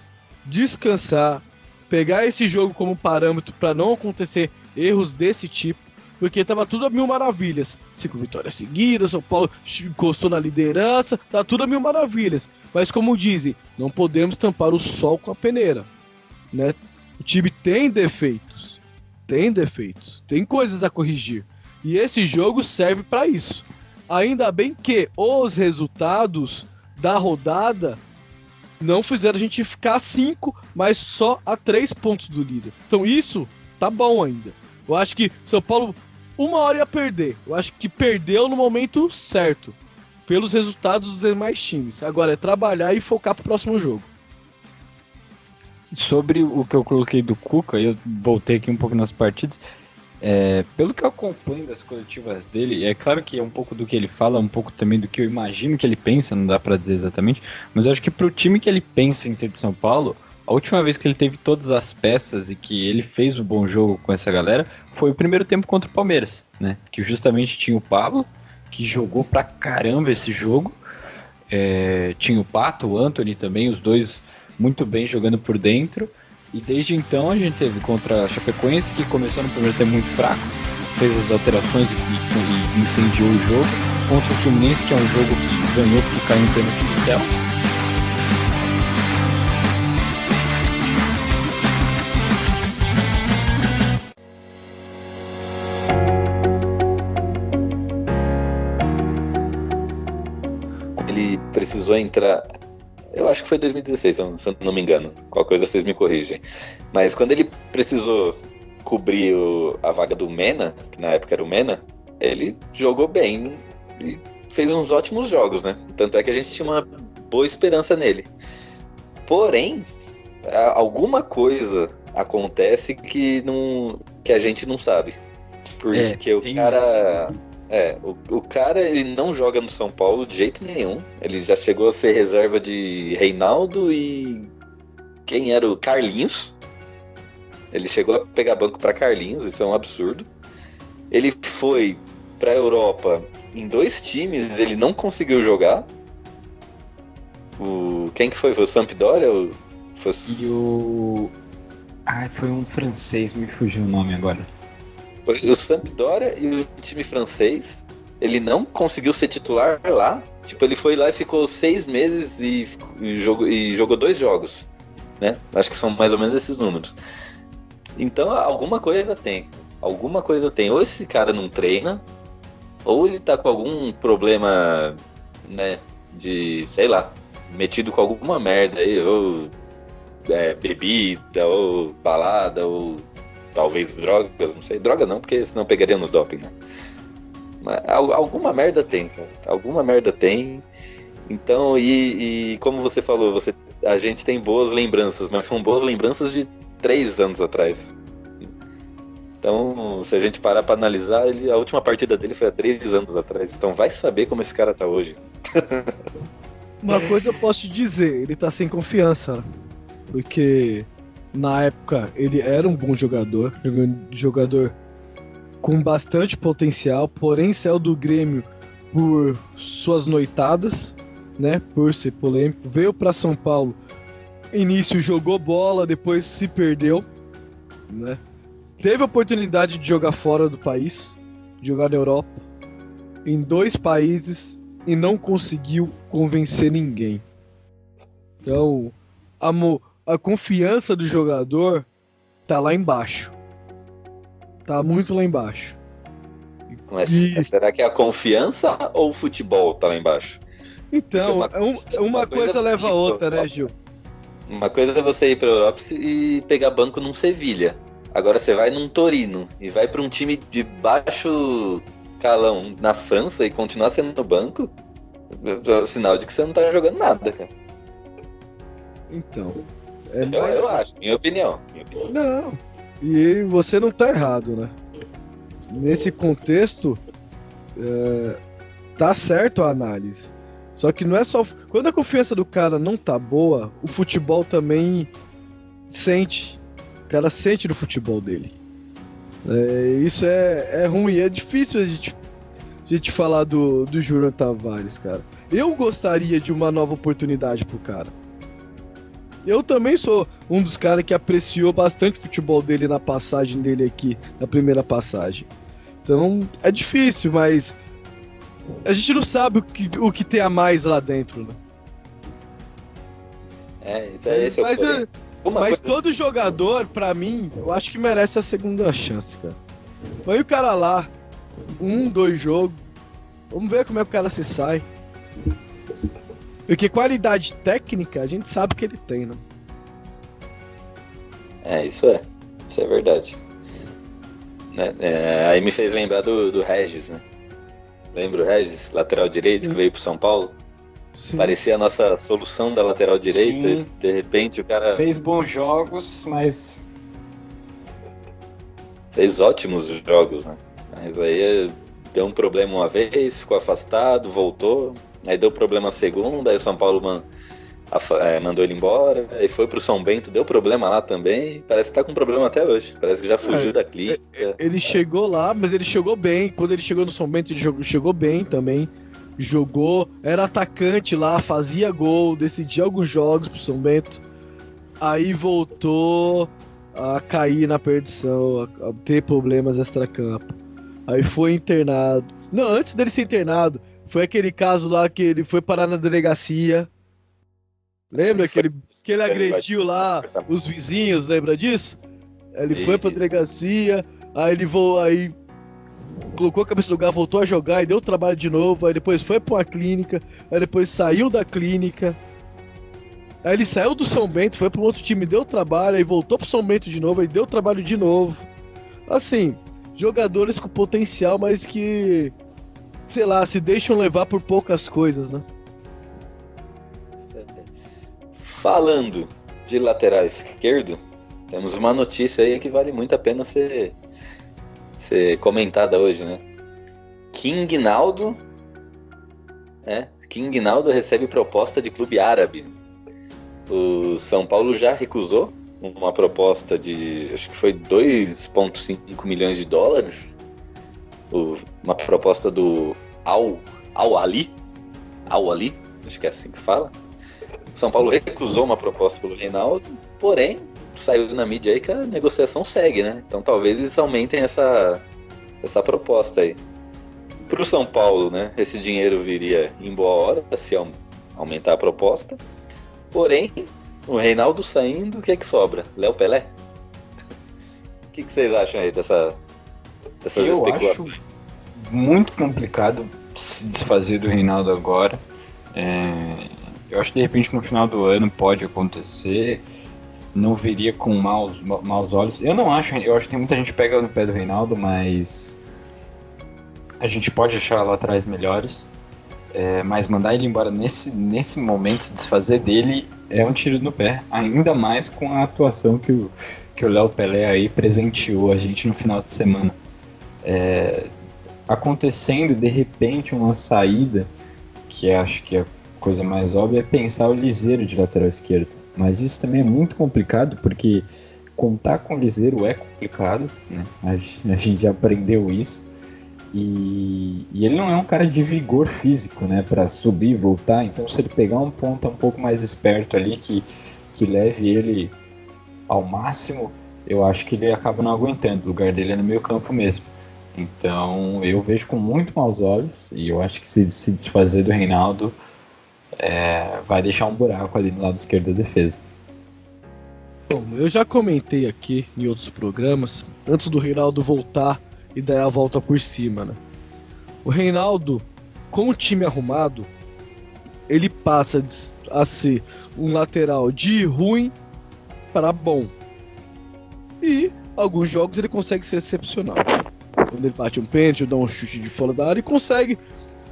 descansar, pegar esse jogo como parâmetro para não acontecer erros desse tipo, porque tava tudo a mil maravilhas. 5 vitórias seguidas, São Paulo encostou na liderança, tá tudo a mil maravilhas. Mas como dizem, não podemos tampar o sol com a peneira, né? O time tem defeitos, tem coisas a corrigir. E esse jogo serve para isso. Ainda bem que os resultados da rodada não fizeram a gente ficar a 5, mas só a 3 pontos do líder. Então isso tá bom ainda. Eu acho que São Paulo, uma hora ia perder. Eu acho que perdeu no momento certo, pelos resultados dos demais times. Agora é trabalhar e focar pro próximo jogo. Sobre o que eu coloquei do Cuca, eu voltei aqui um pouco nas partidas. Pelo que eu acompanho das coletivas dele, é claro que é um pouco do que ele fala, um pouco também do que eu imagino que ele pensa, não dá pra dizer exatamente, mas eu acho que pro time que ele pensa em ter de São Paulo, a última vez que ele teve todas as peças e que ele fez um bom jogo com essa galera foi o primeiro tempo contra o Palmeiras, né? Que justamente tinha o Pablo, que jogou pra caramba esse jogo, tinha o Pato, o Antony também, os dois muito bem jogando por dentro. E desde então a gente teve contra a Chapecoense, que começou no primeiro tempo muito fraco, fez as alterações e incendiou o jogo. Contra o Fluminense, que é um jogo que ganhou porque caiu um pênalti do céu. Ele precisou entrar... Eu acho que foi 2016, se eu não me engano. Qualquer coisa vocês me corrigem. Mas quando ele precisou cobrir a vaga do Mena, que na época era o Mena, ele jogou bem e fez uns ótimos jogos, né? Tanto é que a gente tinha uma boa esperança nele. Porém, alguma coisa acontece que a gente não sabe. Porque o cara... o cara, ele não joga no São Paulo de jeito nenhum. Ele já chegou a ser reserva de Reinaldo e... Quem era o Carlinhos? Ele chegou a pegar banco para Carlinhos, isso é um absurdo. Ele foi pra Europa em 2 times, ele não conseguiu jogar. Quem que foi? Foi o Sampdoria? Foi um francês, me fugiu o nome agora. Foi o Sampdoria e o time francês. Ele não conseguiu ser titular lá. Tipo, ele foi lá e ficou 6 meses e jogou 2 jogos, né? Acho que são mais ou menos esses números. Então, alguma coisa tem. Ou esse cara não treina, ou ele tá com algum problema, né? De, sei lá, metido com alguma merda aí, ou bebida, ou balada, ou talvez drogas, não sei. Droga não, porque senão pegaria no doping, né? Mas alguma merda tem, cara. Alguma merda tem. Então, e como você falou, a gente tem boas lembranças, mas são boas lembranças de 3 anos atrás. Então, se a gente parar pra analisar, a última partida dele foi há 3 anos atrás. Então vai saber como esse cara tá hoje. Uma coisa eu posso te dizer, ele tá sem confiança. Porque na época ele era um bom jogador com bastante potencial, porém saiu do Grêmio por suas noitadas, né? Por ser polêmico. Veio para São Paulo, início jogou bola, depois se perdeu, né? Teve a oportunidade de jogar fora do país, de jogar na Europa, em 2 países, e não conseguiu convencer ninguém. Então, a confiança do jogador tá lá embaixo. Tá muito lá embaixo. Mas será que é a confiança ou o futebol tá lá embaixo? Então, uma coisa leva a outra, né, Gil? Uma coisa é você ir pra Europa e pegar banco num Sevilha. Agora você vai num Torino e vai pra um time de baixo calão na França e continuar sendo no banco, é sinal de que você não tá jogando nada, cara. Então. Eu acho, minha opinião. Não. E você não tá errado, né? Nesse contexto, tá certo a análise. Só que não é só... Quando a confiança do cara não tá boa, o futebol também sente. O cara sente no futebol dele. Isso é ruim. É difícil a gente falar do Júnior Tavares, cara. Eu gostaria de uma nova oportunidade pro cara. Eu também sou um dos caras que apreciou bastante o futebol dele na passagem dele aqui, na primeira passagem. Então, é difícil, mas a gente não sabe o que tem a mais lá dentro, né? Esse é o mas todo jogador, pra mim, eu acho que merece a segunda chance, cara. Põe o cara lá, 2 jogos, vamos ver como é que o cara se sai. Porque qualidade técnica, a gente sabe que ele tem, né? Isso é verdade. Aí me fez lembrar do Regis, né? Lembra o Regis, lateral direito, que veio pro São Paulo? Sim. Parecia a nossa solução da lateral direita. Sim. E de repente o cara... Fez bons jogos, mas... Fez ótimos jogos, né? Mas aí deu um problema uma vez, ficou afastado, voltou... Aí deu problema a segunda, aí o São Paulo mandou ele embora, aí foi pro São Bento, deu problema lá também, parece que tá com problema até hoje, parece que já fugiu da clínica. Ele chegou lá, mas ele chegou bem, quando ele chegou no São Bento ele chegou bem também, jogou, era atacante lá, fazia gol, decidia alguns jogos pro São Bento, aí voltou a cair na perdição, a ter problemas extracampo, aí foi internado, não, antes dele ser internado, foi aquele caso lá que ele foi parar na delegacia. Lembra que ele agrediu lá os vizinhos, lembra disso? Ele foi pra delegacia, aí aí colocou a cabeça no lugar, voltou a jogar e deu trabalho de novo, aí depois foi pra uma clínica, aí depois saiu da clínica, aí ele saiu do São Bento, foi pra um outro time, deu trabalho, aí voltou pro São Bento de novo, aí deu trabalho de novo. Assim, jogadores com potencial, mas que... sei lá, se deixam levar por poucas coisas, né? Falando de lateral esquerdo, temos uma notícia aí que vale muito a pena ser comentada hoje, né? King Naldo recebe proposta de clube árabe. O São Paulo já recusou uma proposta de, acho que foi 2,5 milhões de dólares. Uma proposta do Al-Ali, acho que é assim que fala. São Paulo recusou uma proposta pelo Reinaldo, porém, saiu na mídia aí que a negociação segue, né? Então talvez eles aumentem essa proposta aí. Pro São Paulo, né? Esse dinheiro viria em boa hora se aumentar a proposta. Porém, o Reinaldo saindo, o que é que sobra? Léo Pelé? O que vocês acham aí dessas especulações? Acho muito complicado se desfazer do Reinaldo agora. Eu acho que de repente no final do ano pode acontecer. Não veria com maus olhos. Eu acho que tem muita gente que pega no pé do Reinaldo, mas a gente pode achar lá atrás melhores. Mas mandar ele embora nesse momento, se desfazer dele, é um tiro no pé. Ainda mais com a atuação que o Léo Pelé aí presenteou a gente no final de semana. Acontecendo de repente uma saída, que acho que a coisa mais óbvia é pensar o Liseiro de lateral esquerdo. Mas isso também é muito complicado, porque contar com o Liseiro é complicado, né? A gente já aprendeu isso. E ele não é um cara de vigor físico, né? Pra subir e voltar. Então, se ele pegar um ponta um pouco mais esperto ali, que leve ele ao máximo, eu acho que ele acaba não aguentando. O lugar dele é no meio campo mesmo. Então, eu vejo com muito maus olhos. E eu acho que se desfazer do Reinaldo, vai deixar um buraco ali no lado esquerdo da defesa. Bom, eu já comentei aqui em outros programas, antes do Reinaldo voltar e dar a volta por cima, né? O Reinaldo, com o time arrumado, ele passa a ser um lateral de ruim para bom. E alguns jogos ele consegue ser excepcional. Quando ele bate um pênalti, dá um chute de fora da área e consegue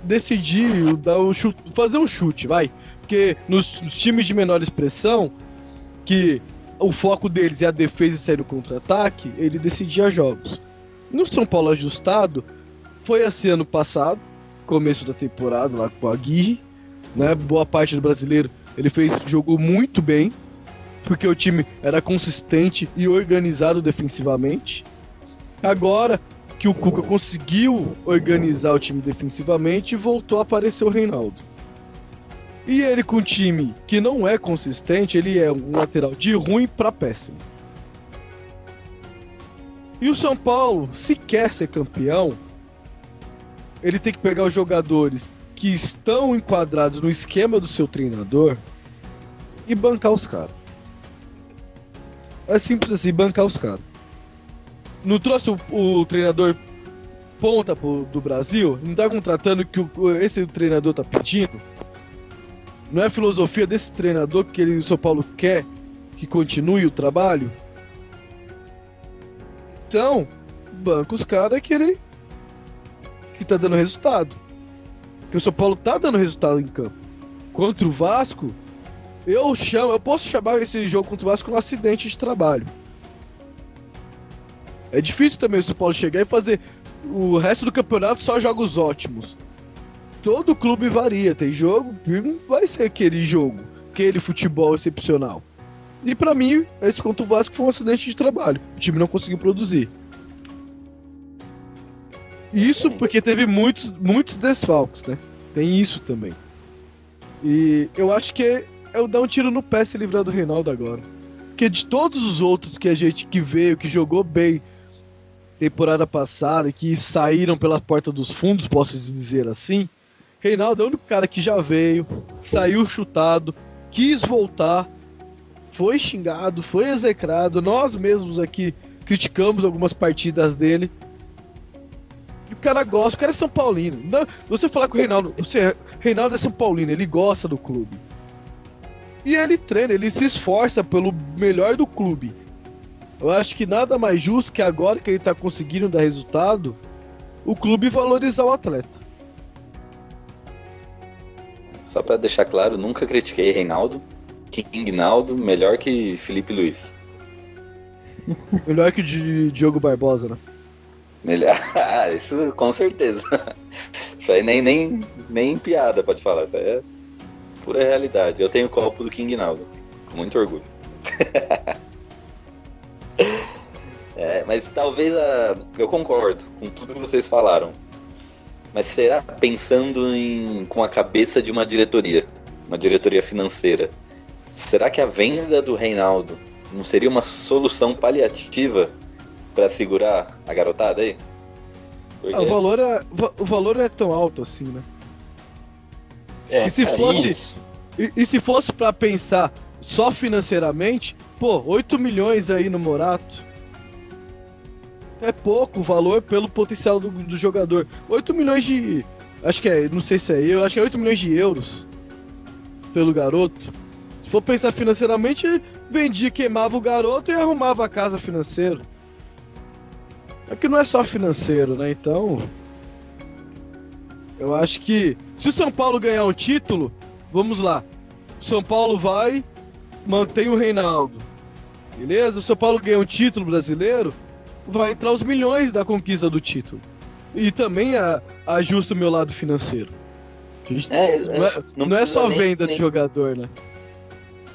decidir, dar um chute, fazer um chute, vai. Porque nos times de menor expressão, que o foco deles é a defesa e sair no contra-ataque, ele decidia jogos. No São Paulo ajustado, foi assim ano passado, começo da temporada lá com a Aguirre, né? Boa parte do brasileiro ele jogou muito bem, porque o time era consistente e organizado defensivamente. Agora que o Cuca conseguiu organizar o time defensivamente, voltou a aparecer o Reinaldo. E ele com um time que não é consistente, ele é um lateral de ruim para péssimo. E o São Paulo, se quer ser campeão, ele tem que pegar os jogadores que estão enquadrados no esquema do seu treinador e bancar os caras. É simples assim, bancar os caras. Não trouxe o treinador ponta do Brasil? Não tá contratando o que esse treinador tá pedindo? Não é a filosofia desse treinador que o São Paulo quer que continue o trabalho? Então, banca os caras que tá dando resultado. Porque o São Paulo tá dando resultado em campo. Contra o Vasco, eu posso chamar esse jogo contra o Vasco um acidente de trabalho. É difícil também o São Paulo chegar e fazer o resto do campeonato só jogos ótimos. Todo clube varia, tem jogo que não vai ser aquele jogo, aquele futebol excepcional. E pra mim, esse contra o Vasco foi um acidente de trabalho. O time não conseguiu produzir. Isso porque teve muitos desfalques, né? Tem isso também. E eu acho que é dar um tiro no pé se livrar do Reinaldo agora. Porque de todos os outros que a gente que veio, que jogou bem temporada passada, que saíram pela porta dos fundos, posso dizer assim, Reinaldo é o único cara que já veio, saiu chutado, quis voltar, foi xingado, foi execrado. Nós mesmos aqui criticamos algumas partidas dele. E o cara gosta, o cara é São Paulino. Não, você falar com o Reinaldo, Reinaldo é São Paulino, ele gosta do clube. E ele treina, ele se esforça pelo melhor do clube. Eu acho que nada mais justo que agora que ele tá conseguindo dar resultado, o clube valorizar o atleta. Só pra deixar claro, nunca critiquei Reinaldo. King Naldo, melhor que Felipe Luiz. Melhor que o Diogo Barbosa, né? Melhor, isso com certeza. Isso aí nem piada pode falar, isso aí é pura realidade. Eu tenho o copo do King Naldo, com muito orgulho. Mas talvez eu concordo com tudo que vocês falaram. Mas será pensando com a cabeça de uma diretoria financeira, será que a venda do Reinaldo não seria uma solução paliativa para segurar a garotada aí? Porque... o valor é tão alto assim, né? E se fosse para pensar só financeiramente, 8 milhões aí no Morato é pouco o valor pelo potencial do jogador. 8 milhões de... acho que não sei se é acho que é 8 milhões de euros pelo garoto. Se for pensar financeiramente, vendia, queimava o garoto e arrumava a casa financeira. É que não é só financeiro, né? Então, eu acho que se o São Paulo ganhar um título, vamos lá, o São Paulo vai, mantém o Reinaldo, beleza? O São Paulo ganha um título brasileiro, vai entrar os milhões da conquista do título. E também ajusta o meu lado financeiro. Não é só venda de jogador, né?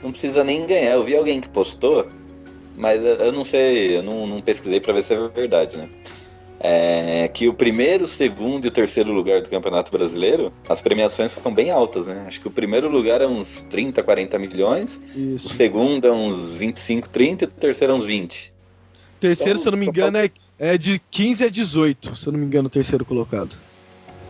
Não precisa nem ganhar. Eu vi alguém que postou mas eu não sei, eu não pesquisei pra ver se é verdade, né? Que o primeiro, o segundo e o terceiro lugar do Campeonato Brasileiro, as premiações são bem altas, né? Acho que o primeiro lugar é uns 30, 40 milhões, Isso. o segundo é uns 25, 30 e o terceiro é uns 20. O terceiro, Então, se eu não me engano, é de 15 a 18, se eu não me engano, o terceiro colocado.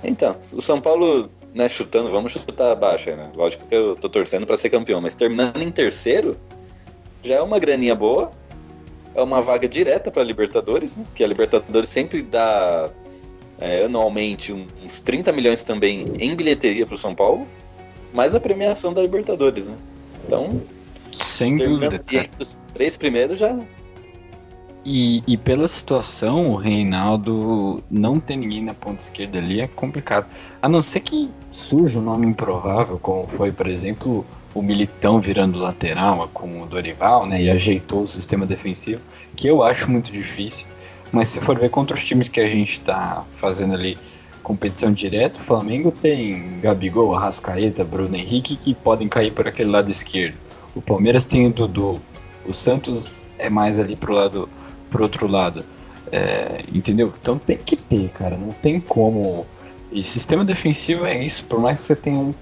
Então, o São Paulo, né, vamos chutar abaixo, né? Lógico que eu tô torcendo pra ser campeão, mas terminando em terceiro, já é uma graninha boa, é uma vaga direta pra Libertadores, né? Que a Libertadores sempre dá anualmente uns 30 milhões também em bilheteria pro São Paulo, mais a premiação da Libertadores, né? Então, sem dúvida, cara. Entre os 3 primeiros já... E pela situação, o Reinaldo não ter ninguém na ponta esquerda ali é complicado. A não ser que surja um nome improvável, como foi, por exemplo, o Militão virando lateral com o Dorival, né? E ajeitou o sistema defensivo, que eu acho muito difícil. Mas se for ver contra os times que a gente tá fazendo ali competição direta, o Flamengo tem Gabigol, Arrascaeta, Bruno Henrique, que podem cair por aquele lado esquerdo. O Palmeiras tem o Dudu. O Santos é mais ali pro outro lado, entendeu? Então tem que ter, cara, não tem como. E sistema defensivo é isso, por mais que você tenha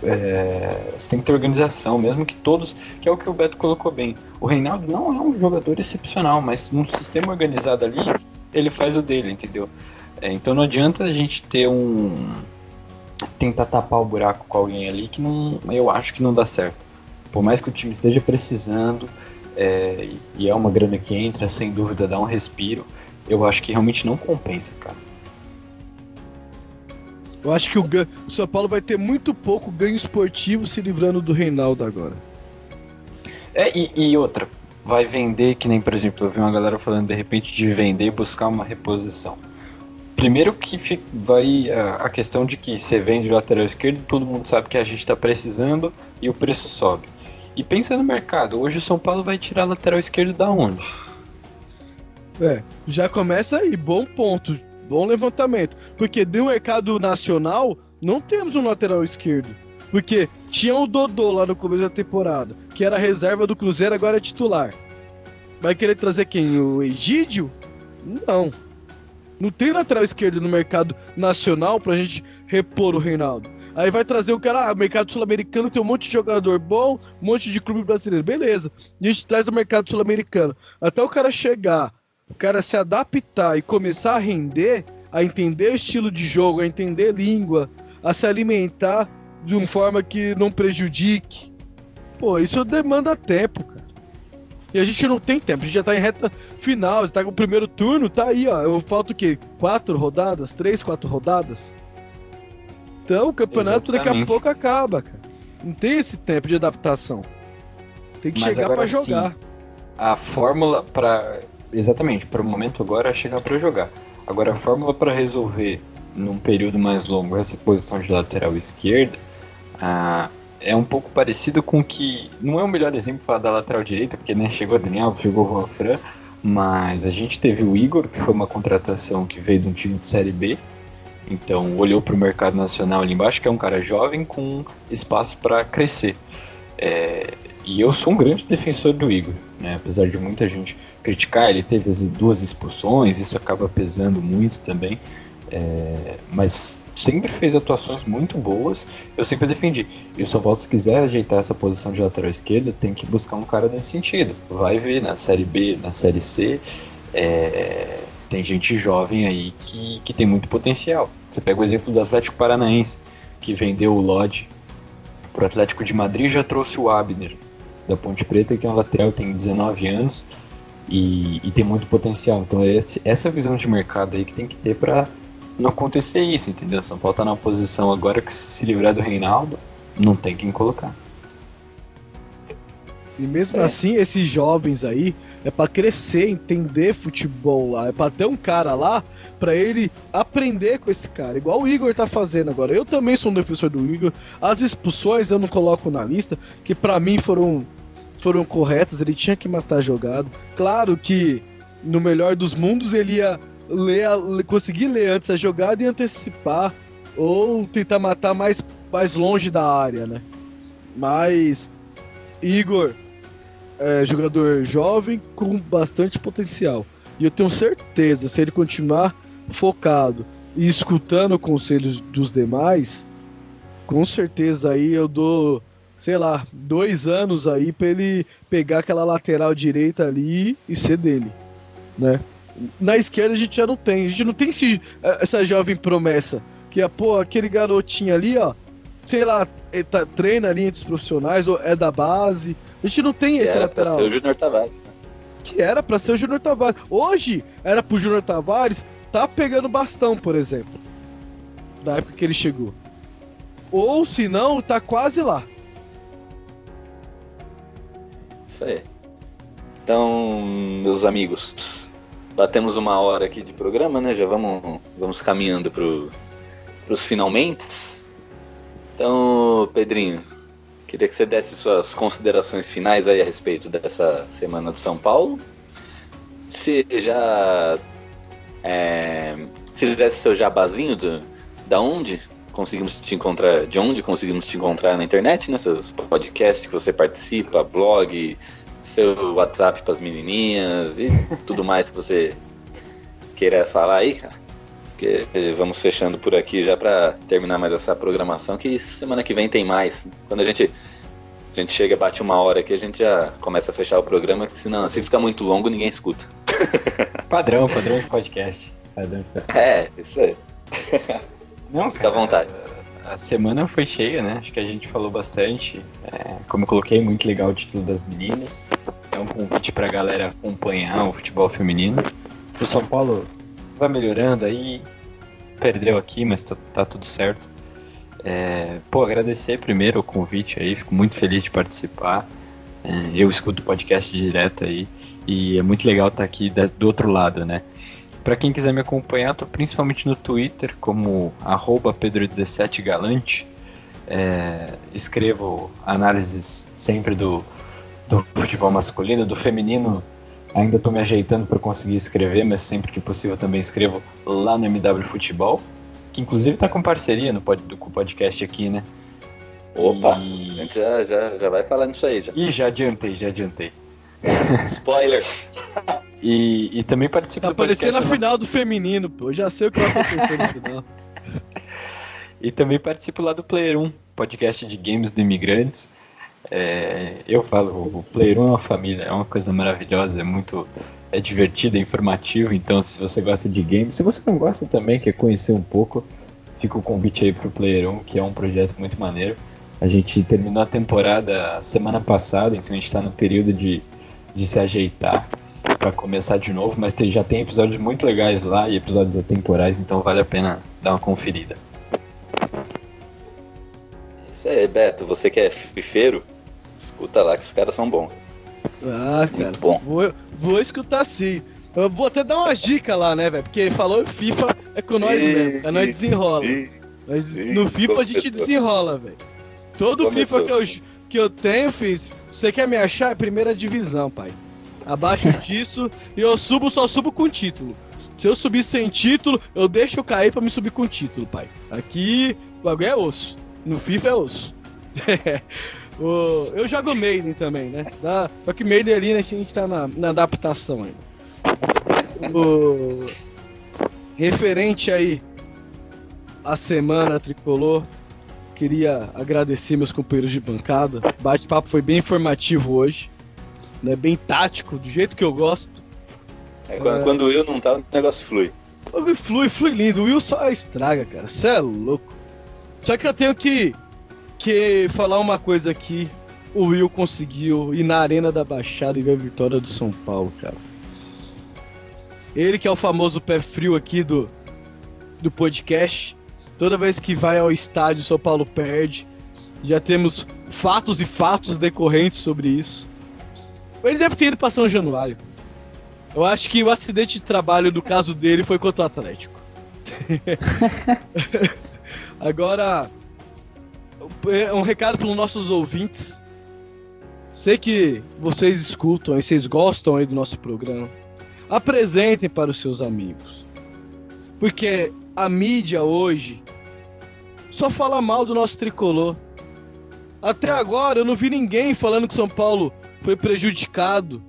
você tem que ter organização, mesmo que todos, que é o que o Beto colocou bem. O Reinaldo não é um jogador excepcional, mas num sistema organizado ali, ele faz o dele, entendeu? Então não adianta a gente ter tentar tapar o buraco com alguém ali que eu acho que não dá certo. Por mais que o time esteja precisando, e é uma grana que entra, sem dúvida dá um respiro, eu acho que realmente não compensa, cara. Eu acho que o São Paulo vai ter muito pouco ganho esportivo se livrando do Reinaldo agora. E outra, vai vender, que nem, por exemplo, eu vi uma galera falando de repente de vender e buscar uma reposição. Primeiro que vai a questão de que você vende o lateral esquerdo, todo mundo sabe que a gente tá precisando e o preço sobe. E pensa no mercado, hoje o São Paulo vai tirar lateral esquerdo da onde? Já começa aí, bom ponto, bom levantamento. Porque do mercado nacional, não temos um lateral esquerdo. Porque tinha o Dodô lá no começo da temporada, que era reserva do Cruzeiro, agora é titular. Vai querer trazer quem? O Egídio? Não. Não tem lateral esquerdo no mercado nacional pra gente repor o Reinaldo. Aí vai trazer o cara, o mercado sul-americano tem um monte de jogador bom, um monte de clube brasileiro, beleza. E a gente traz o mercado sul-americano. Até o cara chegar, o cara se adaptar e começar a render, a entender o estilo de jogo, a entender língua, a se alimentar de uma forma que não prejudique. Pô, isso demanda tempo, cara. E a gente não tem tempo, a gente já tá em reta final, já tá com o primeiro turno, tá aí, ó. Falta o quê? 4 rodadas? 3, 4 rodadas? Então o campeonato daqui a pouco acaba, cara. Não tem esse tempo de adaptação. Tem que chegar pra jogar. Sim, a fórmula para exatamente, para o momento agora é chegar pra jogar. Agora a fórmula para resolver num período mais longo essa posição de lateral esquerda é um pouco parecido com que não é o melhor exemplo falar da lateral direita, porque né, chegou o Daniel, chegou o Juan Fran, mas a gente teve o Igor, que foi uma contratação que veio de um time de Série B. Então olhou para o mercado nacional ali embaixo, que é um cara jovem com espaço para crescer. E eu sou um grande defensor do Igor, né? Apesar de muita gente criticar, ele teve as 2 expulsões, isso acaba pesando muito também. Mas sempre fez atuações muito boas, eu sempre defendi. E o São Paulo, se quiser ajeitar essa posição de lateral esquerda, tem que buscar um cara nesse sentido. Vai ver na Série B, na Série C. Tem gente jovem aí que tem muito potencial. Você pega o exemplo do Atlético Paranaense, que vendeu o Lodge pro Atlético de Madrid e já trouxe o Abner da Ponte Preta, que é um lateral, tem 19 anos e tem muito potencial. Então essa visão de mercado aí que tem que ter para não acontecer isso, entendeu? São Paulo tá numa posição agora que se livrar do Reinaldo, não tem quem colocar. E mesmo assim, esses jovens aí, é pra crescer, entender futebol lá. É pra ter um cara lá, pra ele aprender com esse cara. Igual o Igor tá fazendo agora. Eu também sou um defensor do Igor. As expulsões eu não coloco na lista, que pra mim foram corretas. Ele tinha que matar a jogada. Claro que, no melhor dos mundos, ele ia conseguir ler antes a jogada e antecipar. Ou tentar matar mais longe da área, né? Mas... Igor, jogador jovem com bastante potencial. E eu tenho certeza, se ele continuar focado e escutando conselhos dos demais, com certeza aí eu dou, sei lá, 2 anos aí pra ele pegar aquela lateral direita ali e ser dele, né? Na esquerda a gente já não tem, essa jovem promessa, que aquele garotinho ali, ó, sei lá, ele treina ali entre os profissionais, ou é da base, a gente não tem esse lateral. Pra ser o Júnior Tavares. Que era pra ser o Júnior Tavares. Hoje, era pro Júnior Tavares tá pegando bastão, por exemplo, da época que ele chegou. Ou, se não, tá quase lá. Isso aí. Então, meus amigos, batemos 1 hora aqui de programa, né? Já vamos caminhando pros finalmente. Então, Pedrinho, queria que você desse suas considerações finais aí a respeito dessa semana do São Paulo. Se já fizesse seu jabazinho de onde conseguimos te encontrar na internet, né? Seus podcasts que você participa, blog, seu WhatsApp para as menininhas e tudo mais que você queira falar aí, cara. Porque vamos fechando por aqui já para terminar mais essa programação, que semana que vem tem mais. Quando a gente chega, bate 1 hora aqui, a gente já começa a fechar o programa, que senão, se ficar muito longo, ninguém escuta. Padrão de podcast. Isso aí. Não, fica à vontade. A semana foi cheia, né? Acho que a gente falou bastante. Como eu coloquei, muito legal o título das meninas. É um convite pra galera acompanhar o futebol feminino. O São Paulo vai melhorando aí. Perdeu aqui, mas tá tudo certo. Agradecer primeiro o convite aí. Fico muito feliz de participar. Eu escuto o podcast direto aí. E é muito legal estar aqui do outro lado, né? Pra quem quiser me acompanhar, tô principalmente no Twitter, como @Pedro17Galante. Escrevo análises sempre do futebol masculino, do feminino. Ainda tô me ajeitando para conseguir escrever, mas sempre que possível também escrevo lá no MW Futebol, que inclusive tá com parceria com o podcast aqui, né? Opa, a gente já vai falar nisso aí já. Ih, já adiantei. Spoiler! E também participo do podcast. Tá aparecendo na final do feminino, pô. Eu já sei o que vai acontecer no final. E também participo lá do Player 1, podcast de games do Imigrantes. Eu falo, o Player 1 é uma família, é uma coisa maravilhosa, é divertido, é informativo. Então, se você gosta de games, se você não gosta também, quer conhecer um pouco, fica o convite aí pro Player 1, que é um projeto muito maneiro. A gente terminou a temporada semana passada, então a gente tá no período de se ajeitar para começar de novo, mas já tem episódios muito legais lá e episódios atemporais, então vale a pena dar uma conferida. Isso aí, Beto, você que é fifeiro, escuta lá que os caras são bons. Ah, cara, muito bom. Vou escutar sim. Eu vou até dar uma dica lá, né, velho? Porque falou FIFA é com nós mesmo, nós desenrola. No FIFA a gente desenrola, velho. Todo FIFA que eu tenho, fiz. Você quer me achar? É primeira divisão, pai. Abaixo disso, eu só subo com título. Se eu subir sem título, eu deixo eu cair pra me subir com título, pai. Aqui, o bagulho é osso. No FIFA é osso. Eu jogo Maiden também, né? Só que Maiden ali, né, a gente tá na adaptação ainda. Referente aí a semana tricolor, queria agradecer meus companheiros de bancada. O bate-papo foi bem informativo hoje, né? Bem tático, do jeito que eu gosto. Quando o Will não tá, o negócio flui. Flui lindo. O Will só estraga, cara. Você é louco. Só que eu tenho que falar uma coisa aqui. O Will conseguiu ir na Arena da Baixada e ver a vitória do São Paulo, cara. Ele que é o famoso pé frio aqui do podcast. Toda vez que vai ao estádio, o São Paulo perde. Já temos fatos e fatos decorrentes sobre isso. Ele deve ter ido para São Januário. Eu acho que o acidente de trabalho do caso dele foi contra o Atlético. Agora, um recado para os nossos ouvintes. Sei que vocês escutam e vocês gostam aí do nosso programa. Apresentem para os seus amigos. Porque a mídia hoje só fala mal do nosso tricolor. Até agora eu não vi ninguém falando que São Paulo foi prejudicado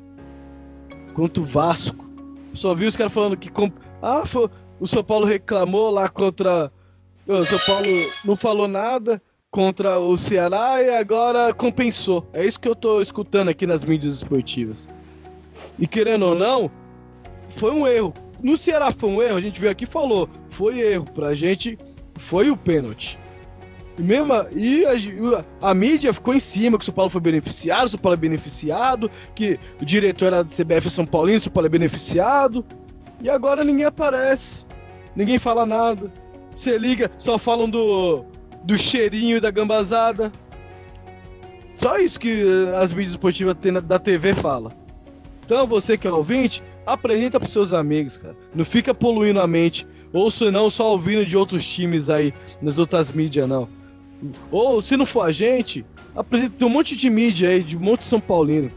contra o Vasco. Só vi os caras falando que o São Paulo reclamou lá contra... O São Paulo não falou nada contra o Ceará e agora compensou. É isso que eu tô escutando aqui nas mídias esportivas. E querendo ou não, foi um erro. No Ceará foi um erro, a gente veio aqui e falou. Foi erro, pra gente foi o pênalti. E a mídia ficou em cima que o São Paulo foi beneficiado, o São Paulo é beneficiado, que o diretor era do CBF São Paulino, o São Paulo é beneficiado. E agora ninguém aparece, ninguém fala nada. Você liga, só falam do cheirinho e da gambazada. Só isso que as mídias esportivas da TV fala. Então você que é ouvinte, apresenta pros seus amigos, cara. Não fica poluindo a mente. Ou se não, só ouvindo de outros times aí, nas outras mídias, não. Ou, se não for a gente, apresenta, tem um monte de mídia aí, de um monte de São Paulino.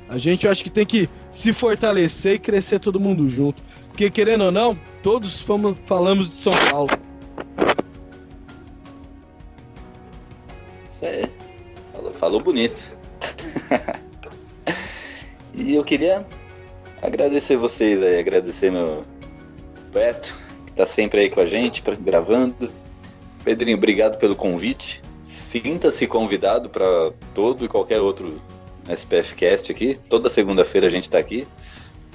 A gente, eu acho que tem que se fortalecer e crescer todo mundo junto. Porque, querendo ou não, todos falamos de São Paulo. Isso aí. Falou bonito. E eu queria agradecer vocês aí, agradecer meu Beto, que tá sempre aí com a gente, gravando. Pedrinho, obrigado pelo convite. Sinta-se convidado para todo e qualquer outro SPF Cast aqui. Toda segunda-feira a gente tá aqui.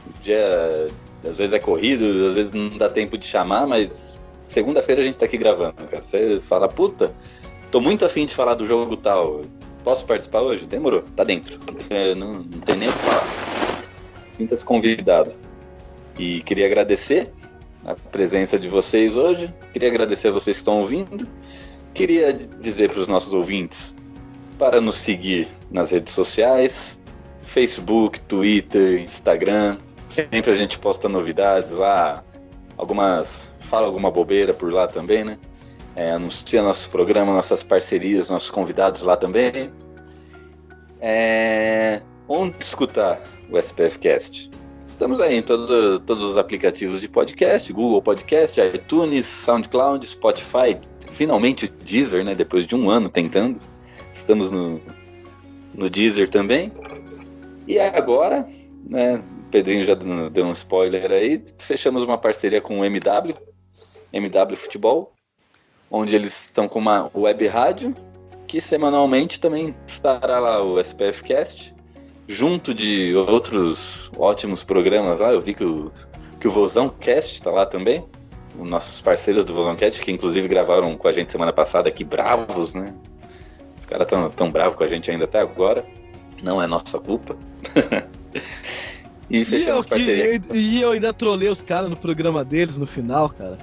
O dia, às vezes é corrido, às vezes não dá tempo de chamar, mas segunda-feira a gente tá aqui gravando, cara. Você fala, puta, tô muito afim de falar do jogo tal. Posso participar hoje? Demorou, tá dentro. Não tem nem o que falar. Sinta-se convidado. E queria agradecer a presença de vocês hoje. Queria agradecer a vocês que estão ouvindo. Queria dizer para os nossos ouvintes para nos seguir nas redes sociais, Facebook, Twitter, Instagram. Sempre a gente posta novidades lá, fala alguma bobeira por lá também, né? Anuncia nosso programa, nossas parcerias, nossos convidados lá também. Onde escutar o SPF Cast? Estamos aí em todos os aplicativos de podcast, Google Podcast, iTunes, SoundCloud, Spotify, finalmente o Deezer, né? Depois de um ano tentando. Estamos no Deezer também. E agora, né? O Pedrinho já deu um spoiler aí. Fechamos uma parceria com o MW Futebol, onde eles estão com uma web rádio, que semanalmente também estará lá o SPF Cast, junto de outros ótimos programas lá. Eu vi que o Vozão Cast está lá também, os nossos parceiros do Vozão Cast, que inclusive gravaram com a gente semana passada aqui, bravos, né? Os caras tão bravos com a gente ainda até agora, não é nossa culpa. E fechamos parceria. E eu ainda trolei os caras no programa deles no final, cara.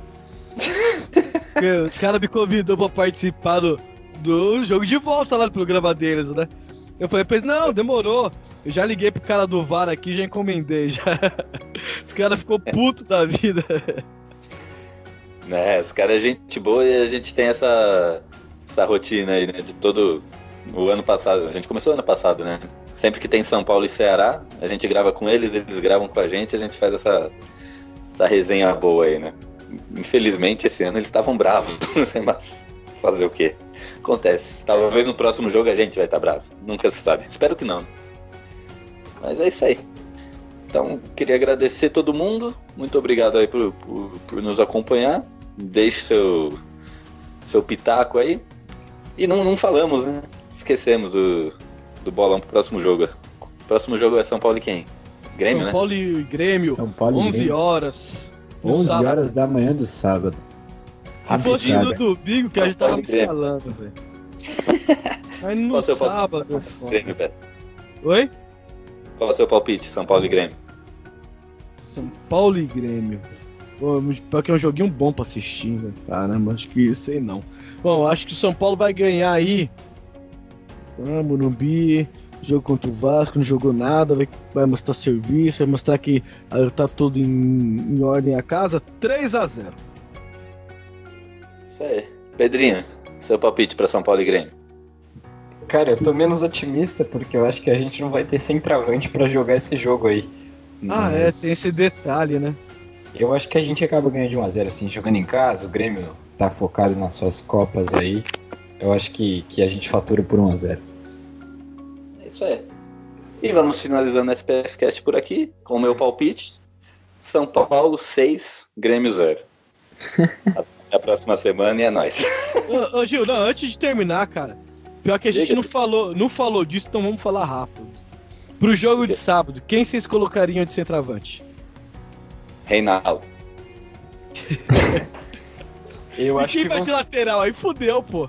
Os caras me convidou pra participar do jogo de volta lá do programa deles, né? Eu falei pra eles, não, demorou. Eu já liguei pro cara do VAR aqui, já encomendei, já. Os caras ficou putos da vida. Os caras é gente boa e a gente tem essa rotina aí, né? De todo o ano passado. A gente começou ano passado, né? Sempre que tem São Paulo e Ceará, a gente grava com eles gravam com a gente faz essa resenha boa aí, né? Infelizmente, esse ano eles estavam bravos, mas fazer o quê? Acontece. Talvez no próximo jogo a gente vai estar bravo. Nunca se sabe. Espero que não. Mas é isso aí. Então, queria agradecer todo mundo. Muito obrigado aí por nos acompanhar. Deixe seu pitaco aí. E não falamos, né? Esquecemos do bolão pro próximo jogo. O próximo jogo é São Paulo e quem? Grêmio, São né? Paulo e Grêmio. São Paulo e 11 Grêmio. horas. 11 horas da manhã do sábado. Se fosse no domingo, que a gente tava me Grêmio. falando, velho. Mas no Qual o seu sábado, palpite? é foda. Grêmio, Beto. Oi? Qual é o seu palpite? São Paulo e Grêmio. São Paulo e Grêmio. Pô, pior que é um joguinho bom pra assistir, né? Caramba, acho que sei não. Bom, acho que o São Paulo vai ganhar aí. Morumbi, jogo contra o Vasco, não jogou nada, vai mostrar serviço, vai mostrar que tá tudo em ordem a casa. 3-0. Isso aí. Pedrinho, seu palpite pra São Paulo e Grêmio. Cara, eu tô menos otimista porque eu acho que a gente não vai ter centroavante pra jogar esse jogo aí. Mas tem esse detalhe, né? eu acho que a gente acaba ganhando de 1-0, assim, jogando em casa. O Grêmio tá focado nas suas copas aí. Eu acho que a gente fatura por 1-0. É isso aí. E vamos finalizando o SPF Cast por aqui, com o meu palpite. São Paulo 6, Grêmio 0. Até a próxima semana e é nóis. Ô Gil, não, antes de terminar, cara. Pior que a gente não falou disso, então vamos falar rápido. Pro jogo de sábado, quem vocês colocariam de centroavante? Reinaldo. Eu e acho quem que vai de lateral? Aí fudeu, pô.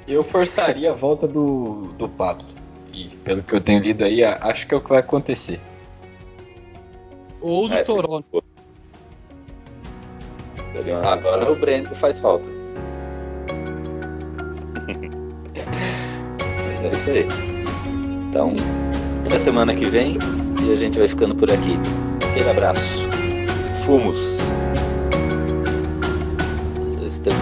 Eu forçaria a volta do Pablo. E pelo que eu tenho lido aí, acho que é o que vai acontecer. Ou do Toronto. Agora o Breno faz falta. Mas é isso aí. Então, até semana que vem e a gente vai ficando por aqui. Aquele abraço. Fumos. 2, 3,